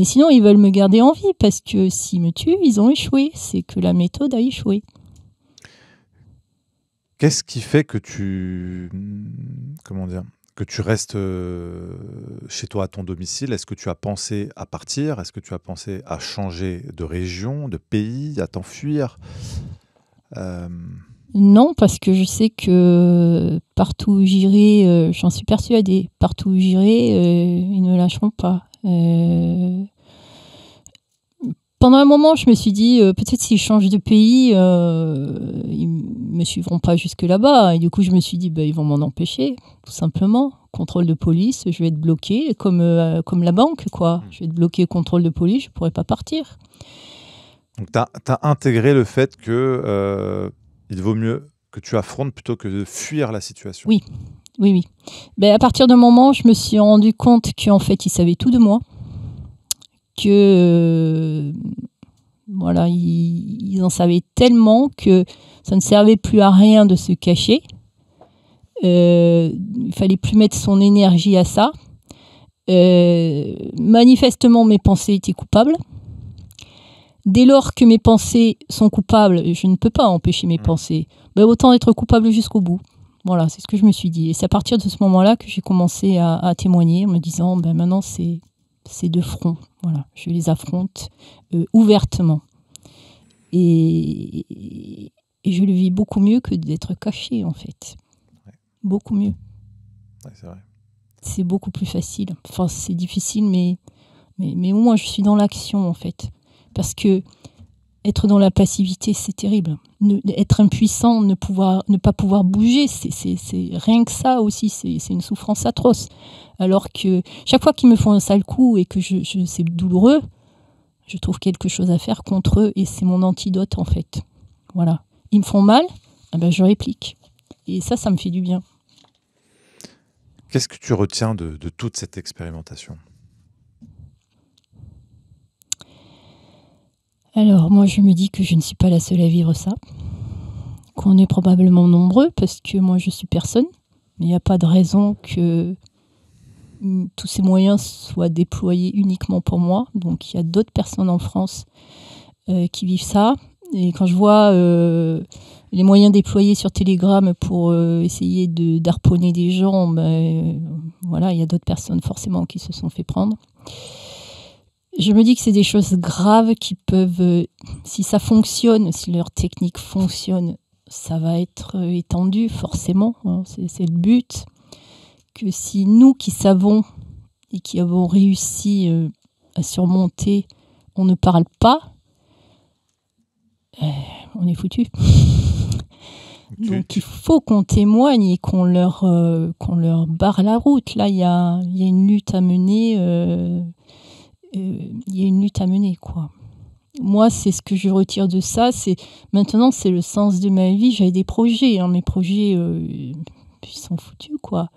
Speaker 1: sinon, ils veulent me garder en vie, parce que s'ils me tuent, ils ont échoué. C'est que la méthode a échoué.
Speaker 2: Qu'est-ce qui fait que que tu restes chez toi à ton domicile? Est-ce que tu as pensé à partir? Est-ce que tu as pensé à changer de région, de pays, à t'enfuir?
Speaker 1: Non, parce que je sais que partout où j'irai, j'en suis persuadée, partout où j'irai, ils ne me lâcheront pas. Pendant un moment, je me suis dit, peut-être s'ils changent de pays, ils me suivront pas jusque là-bas. Et du coup, je me suis dit, ils vont m'en empêcher, tout simplement. Contrôle de police, je vais être bloquée, comme la banque, quoi. Je vais être bloquée, contrôle de police, je pourrai pas partir.
Speaker 2: Donc, tu as intégré le fait que il vaut mieux que tu affrontes plutôt que de fuir la situation.
Speaker 1: Oui. À partir d'un moment, je me suis rendu compte qu'en fait, ils savaient tout de moi. Que voilà, ils en savaient tellement que ça ne servait plus à rien de se cacher. Il fallait plus mettre son énergie à ça. Manifestement, mes pensées étaient coupables. Dès lors que mes pensées sont coupables, je ne peux pas empêcher mes pensées. Autant être coupable jusqu'au bout. Voilà, c'est ce que je me suis dit. Et c'est à partir de ce moment-là que j'ai commencé à témoigner en me disant, maintenant c'est de front. Voilà, je les affronte ouvertement. Et je le vis beaucoup mieux que d'être caché, en fait.
Speaker 2: Ouais.
Speaker 1: Beaucoup mieux.
Speaker 2: Ouais, c'est vrai.
Speaker 1: C'est beaucoup plus facile. Enfin, c'est difficile, mais au moins, je suis dans l'action, en fait. Parce que être dans la passivité, c'est terrible. Être impuissant, ne pas pouvoir bouger, c'est rien que ça aussi, c'est une souffrance atroce. Alors que chaque fois qu'ils me font un sale coup et que c'est douloureux, je trouve quelque chose à faire contre eux et c'est mon antidote en fait. Voilà. Ils me font mal, je réplique. Et ça me fait du bien.
Speaker 2: Qu'est-ce que tu retiens de toute cette expérimentation ?
Speaker 1: Alors, moi, je me dis que je ne suis pas la seule à vivre ça, qu'on est probablement nombreux, parce que moi, je suis personne. Mais il n'y a pas de raison que tous ces moyens soient déployés uniquement pour moi. Donc, il y a d'autres personnes en France qui vivent ça. Et quand je vois les moyens déployés sur Telegram pour essayer d'harponner des gens, voilà, il y a d'autres personnes forcément qui se sont fait prendre. Je me dis que c'est des choses graves qui peuvent, si ça fonctionne, si leur technique fonctionne, ça va être étendu forcément, hein, c'est le but. Que si nous qui savons et qui avons réussi à surmonter, on ne parle pas, on est foutus. Donc il faut qu'on témoigne et qu'on leur barre la route. Là, il y a une lutte à mener. Il y a une lutte à mener, quoi. Moi, c'est ce que je retire de ça. Maintenant, c'est le sens de ma vie. J'avais des projets. Mes projets, ils sont foutus, quoi.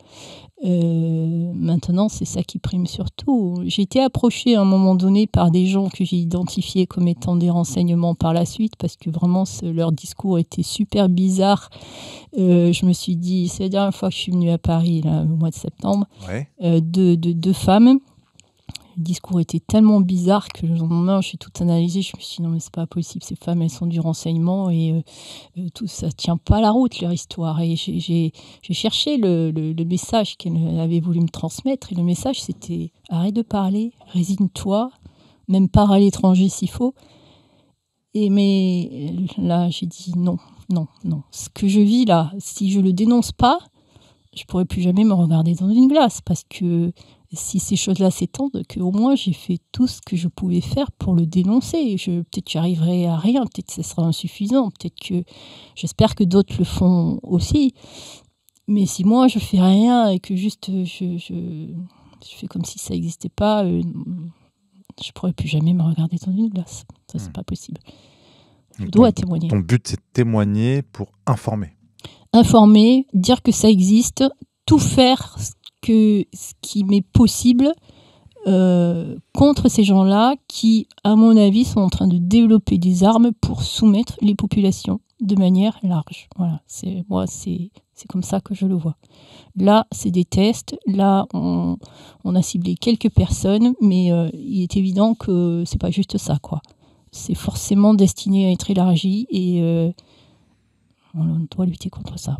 Speaker 1: Maintenant, c'est ça qui prime surtout. J'ai été approchée à un moment donné par des gens que j'ai identifiés comme étant des renseignements par la suite, parce que vraiment, leur discours était super bizarre. Je me suis dit, c'est la dernière fois que je suis venue à Paris, là, au mois de septembre, deux femmes. Le discours était tellement bizarre que le lendemain, j'ai tout analysé. Je me suis dit, non, mais c'est pas possible. Ces femmes, elles sont du renseignement et tout ça tient pas la route, leur histoire. Et j'ai cherché le message qu'elle avait voulu me transmettre. Et le message, c'était arrête de parler, résigne-toi, même pars à l'étranger s'il faut. Mais là, j'ai dit non. Ce que je vis là, si je le dénonce pas, je pourrais plus jamais me regarder dans une glace, parce que si ces choses-là s'étendent, qu'au moins j'ai fait tout ce que je pouvais faire pour le dénoncer. Peut-être que j'y arriverai à rien, peut-être que ce sera insuffisant, j'espère que d'autres le font aussi. Mais si moi je fais rien et que juste je fais comme si ça n'existait pas, je pourrais plus jamais me regarder dans une glace. Ça, c'est pas possible. Je
Speaker 2: Donc,
Speaker 1: dois témoigner.
Speaker 2: Ton but, c'est de témoigner pour informer.
Speaker 1: Informer, dire que ça existe, tout faire ce qui m'est possible contre ces gens-là qui, à mon avis, sont en train de développer des armes pour soumettre les populations de manière large. Voilà, c'est comme ça que je le vois. Là, c'est des tests. Là, on a ciblé quelques personnes, mais il est évident que c'est pas juste ça, quoi. C'est forcément destiné à être élargi et on doit lutter contre ça.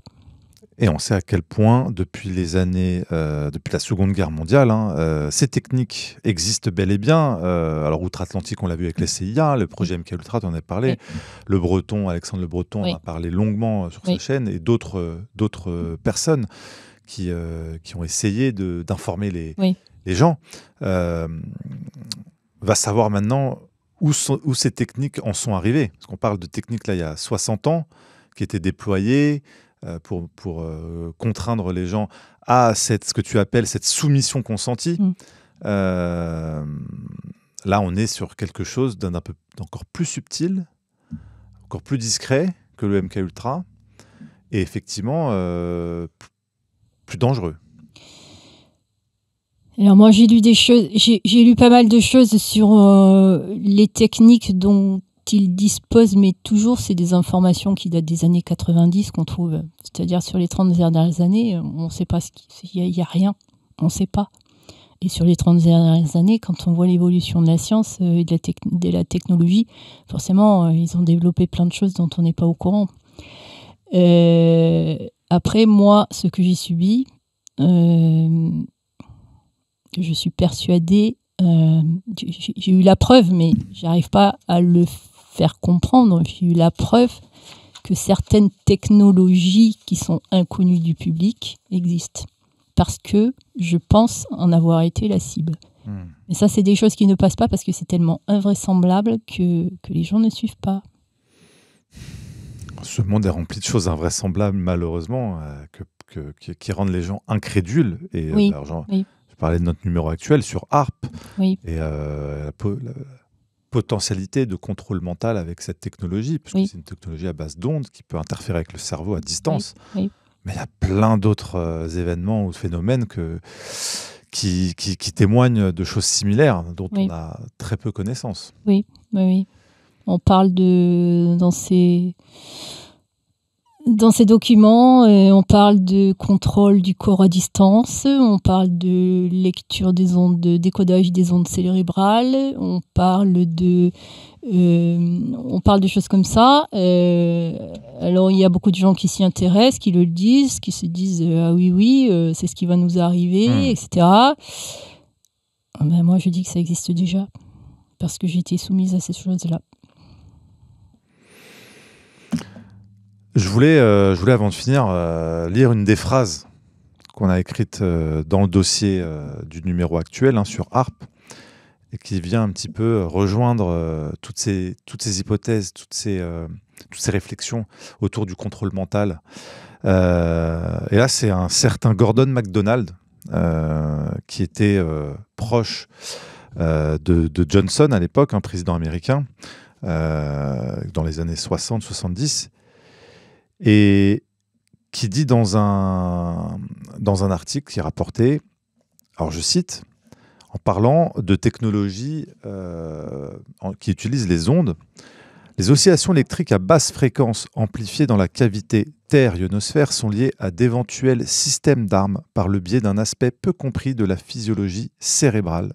Speaker 2: Et on sait à quel point, depuis les années, depuis la Seconde Guerre mondiale, ces techniques existent bel et bien. Alors, outre-Atlantique, on l'a vu avec les CIA, le projet MKUltra, tu en as parlé. Oui. Alexandre Le Breton en a parlé longuement sur sa chaîne, et d'autres personnes qui ont essayé d'informer les gens. Va savoir maintenant où ces techniques en sont arrivées. Parce qu'on parle de techniques, là, il y a 60 ans, qui étaient déployées pour contraindre les gens à ce que tu appelles cette soumission consentie. Là, on est sur quelque chose d'encore plus subtil, encore plus discret que le MKUltra, et effectivement plus dangereux.
Speaker 1: Alors moi, j'ai lu des choses, j'ai lu pas mal de choses sur les techniques dont ils disposent, mais toujours, c'est des informations qui datent des années 90 qu'on trouve. C'est-à-dire, sur les 30 dernières années, on ne sait pas il n'y a rien. On ne sait pas. Et sur les 30 dernières années, quand on voit l'évolution de la science et de la technologie, forcément, ils ont développé plein de choses dont on n'est pas au courant. Après, moi, ce que j'ai subi, je suis persuadée, j'ai eu la preuve, mais je n'arrive pas à le faire comprendre. J'ai eu la preuve que certaines technologies qui sont inconnues du public existent. Parce que je pense en avoir été la cible. Et ça, c'est des choses qui ne passent pas parce que c'est tellement invraisemblable que les gens ne suivent pas.
Speaker 2: Ce monde est rempli de choses invraisemblables, malheureusement, qui rendent les gens incrédules. Et
Speaker 1: oui,
Speaker 2: je parlais de notre numéro actuel sur HAARP.
Speaker 1: Oui.
Speaker 2: Et la potentialité de contrôle mental avec cette technologie, puisque c'est une technologie à base d'ondes qui peut interférer avec le cerveau à distance. Mais il y a plein d'autres événements ou phénomènes qui témoignent de choses similaires dont on a très peu connaissance.
Speaker 1: Oui. On parle dans ces documents, on parle de contrôle du corps à distance, on parle de lecture des ondes, de décodage des ondes cérébrales, on parle de choses comme ça. Alors, il y a beaucoup de gens qui s'y intéressent, qui le disent, qui se disent ah oui, c'est ce qui va nous arriver, etc. Ben, moi, je dis que ça existe déjà, parce que j'ai été soumise à ces choses-là.
Speaker 2: Je voulais, avant de finir, lire une des phrases qu'on a écrites dans le dossier du numéro actuel sur HAARP, et qui vient un petit peu rejoindre toutes ces hypothèses, toutes ces réflexions autour du contrôle mental. Et là, c'est un certain Gordon MacDonald, qui était proche de Johnson à l'époque, un président américain, dans les années 60-70, et qui dit dans un article qui est rapporté, alors je cite, en parlant de technologies qui utilisent les ondes, les oscillations électriques à basse fréquence amplifiées dans la cavité Terre-ionosphère sont liées à d'éventuels systèmes d'armes par le biais d'un aspect peu compris de la physiologie cérébrale.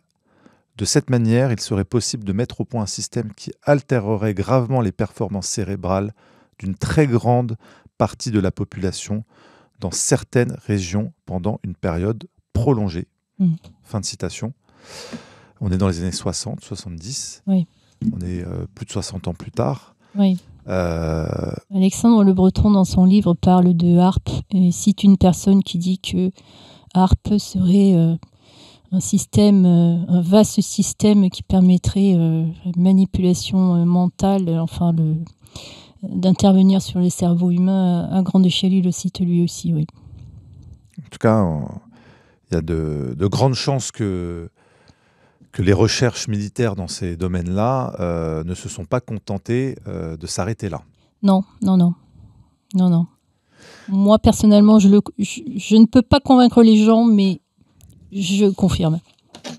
Speaker 2: De cette manière, il serait possible de mettre au point un système qui altérerait gravement les performances cérébrales d'une très grande partie de la population dans certaines régions pendant une période prolongée. Fin de citation. On est dans les années 60, 70.
Speaker 1: Oui.
Speaker 2: On est plus de 60 ans plus tard.
Speaker 1: Oui. Alexandre Le Breton, dans son livre, parle de HAARP et cite une personne qui dit que HAARP serait un vaste système qui permettrait manipulation mentale, d'intervenir sur les cerveaux humains à grande échelle. Il le cite lui aussi, oui.
Speaker 2: En tout cas, il y a de grandes chances que que les recherches militaires dans ces domaines-là ne se sont pas contentées de s'arrêter là.
Speaker 1: Non, non, non. Non, non. Moi, personnellement, je ne peux pas convaincre les gens, mais je confirme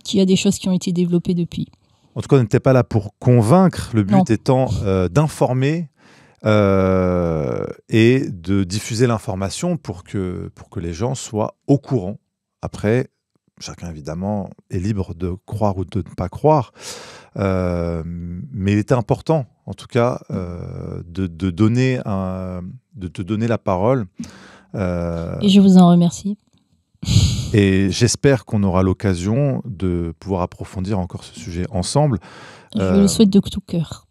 Speaker 1: qu'il y a des choses qui ont été développées depuis.
Speaker 2: En tout cas, on n'était pas là pour convaincre, le but étant d'informer et de diffuser l'information pour que les gens soient au courant. Après, chacun, évidemment, est libre de croire ou de ne pas croire. Mais il était important, en tout cas, de te donner la parole.
Speaker 1: Et je vous en remercie.
Speaker 2: Et j'espère qu'on aura l'occasion de pouvoir approfondir encore ce sujet ensemble.
Speaker 1: Je le souhaite de tout cœur.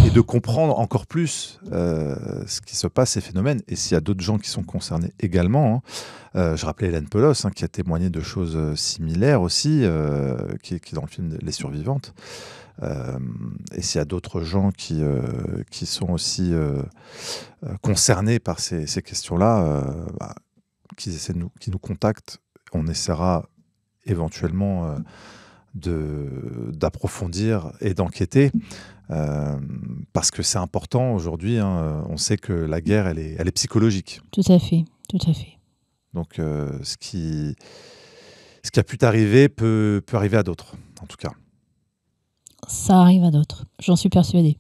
Speaker 2: Et de comprendre encore plus ce qui se passe, ces phénomènes. Et s'il y a d'autres gens qui sont concernés également. Je rappelais Hélène Pelos, qui a témoigné de choses similaires aussi, qui est dans le film Les Survivantes. Et s'il y a d'autres gens qui sont aussi concernés par ces questions-là, qui nous contactent. On essaiera éventuellement d'approfondir et d'enquêter. Parce que c'est important aujourd'hui. On sait que la guerre, elle est psychologique.
Speaker 1: Tout à fait, tout à fait.
Speaker 2: Donc, ce qui a pu t'arriver peut arriver à d'autres, en tout cas.
Speaker 1: Ça arrive à d'autres, j'en suis persuadée.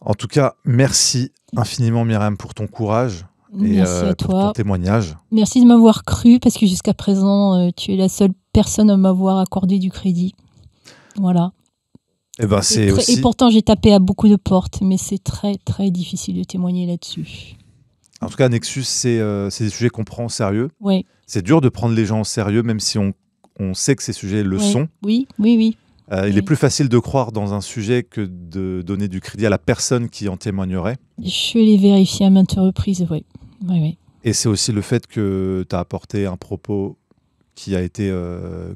Speaker 2: En tout cas, merci infiniment, Myriam, pour ton courage.
Speaker 1: Merci à
Speaker 2: pour
Speaker 1: toi.
Speaker 2: ton témoignage.
Speaker 1: Merci de m'avoir cru, parce que jusqu'à présent, tu es la seule personne à m'avoir accordé du crédit. Voilà.
Speaker 2: Et
Speaker 1: pourtant, j'ai tapé à beaucoup de portes, mais c'est très, très difficile de témoigner là-dessus.
Speaker 2: En tout cas, Nexus, c'est des sujets qu'on prend au sérieux.
Speaker 1: Oui.
Speaker 2: C'est dur de prendre les gens au sérieux, même si on sait que ces sujets le sont.
Speaker 1: Oui.
Speaker 2: Il est plus facile de croire dans un sujet que de donner du crédit à la personne qui en témoignerait.
Speaker 1: Je l'ai vérifié à maintes reprises, oui.
Speaker 2: Et c'est aussi le fait que tu as apporté un propos qui a été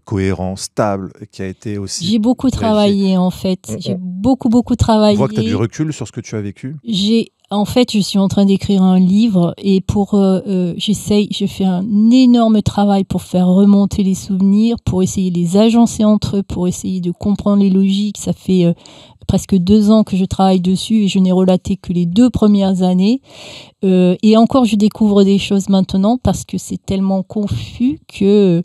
Speaker 2: cohérent, stable, qui a été aussi...
Speaker 1: J'ai beaucoup travaillé, en fait. J'ai beaucoup travaillé.
Speaker 2: On voit que tu as du recul sur ce que tu as vécu.
Speaker 1: En fait, je suis en train d'écrire un livre et je fais un énorme travail pour faire remonter les souvenirs, pour essayer de les agencer entre eux, pour essayer de comprendre les logiques. Ça fait presque 2 ans que je travaille dessus et je n'ai relaté que les 2 premières années. Et encore, je découvre des choses maintenant parce que c'est tellement confus que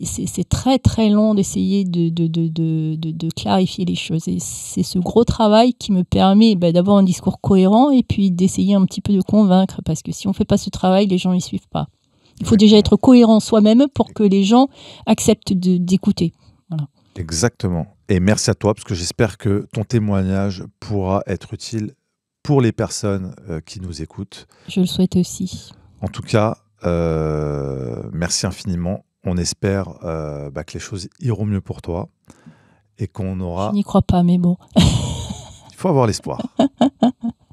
Speaker 1: c'est très très long d'essayer de clarifier les choses. Et c'est ce gros travail qui me permet d'avoir un discours cohérent et puis d'essayer un petit peu de convaincre, parce que si on ne fait pas ce travail, les gens n'y suivent pas. Il faut déjà être cohérent soi-même pour que les gens acceptent d'écouter. Voilà.
Speaker 2: Exactement. Et merci à toi, parce que j'espère que ton témoignage pourra être utile pour les personnes qui nous écoutent.
Speaker 1: Je le souhaite aussi.
Speaker 2: En tout cas, merci infiniment. On espère que les choses iront mieux pour toi et qu'on aura...
Speaker 1: Je n'y crois pas, mais bon.
Speaker 2: Il faut avoir l'espoir.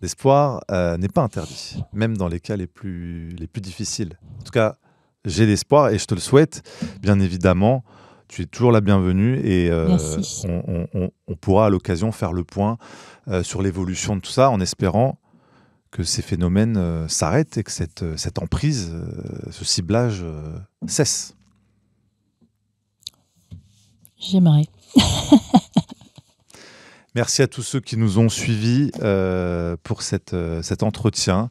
Speaker 2: L'espoir n'est pas interdit, même dans les cas les plus difficiles. En tout cas, j'ai l'espoir et je te le souhaite, bien évidemment. Tu es toujours la bienvenue et on pourra à l'occasion faire le point sur l'évolution de tout ça, en espérant que ces phénomènes s'arrêtent et que cette emprise, ce ciblage cesse.
Speaker 1: J'aimerais.
Speaker 2: Merci à tous ceux qui nous ont suivis pour cet entretien.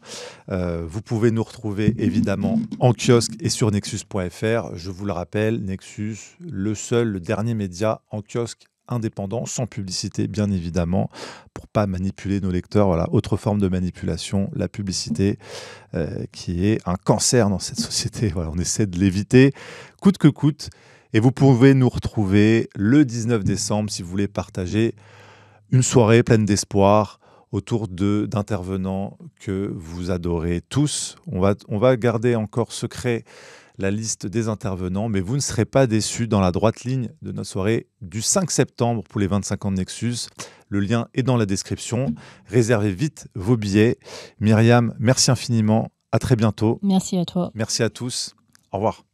Speaker 2: Vous pouvez nous retrouver évidemment en kiosque et sur nexus.fr. Je vous le rappelle, Nexus, le dernier média en kiosque indépendant, sans publicité bien évidemment, pour pas manipuler nos lecteurs. Voilà, autre forme de manipulation, la publicité, qui est un cancer dans cette société. Voilà, on essaie de l'éviter coûte que coûte. Et vous pouvez nous retrouver le 19 décembre si vous voulez partager une soirée pleine d'espoir autour d'intervenants que vous adorez tous. On va garder encore secret la liste des intervenants, mais vous ne serez pas déçus dans la droite ligne de notre soirée du 5 septembre pour les 25 ans de Nexus. Le lien est dans la description. Réservez vite vos billets. Myriam, merci infiniment. À très bientôt.
Speaker 1: Merci à toi.
Speaker 2: Merci à tous. Au revoir.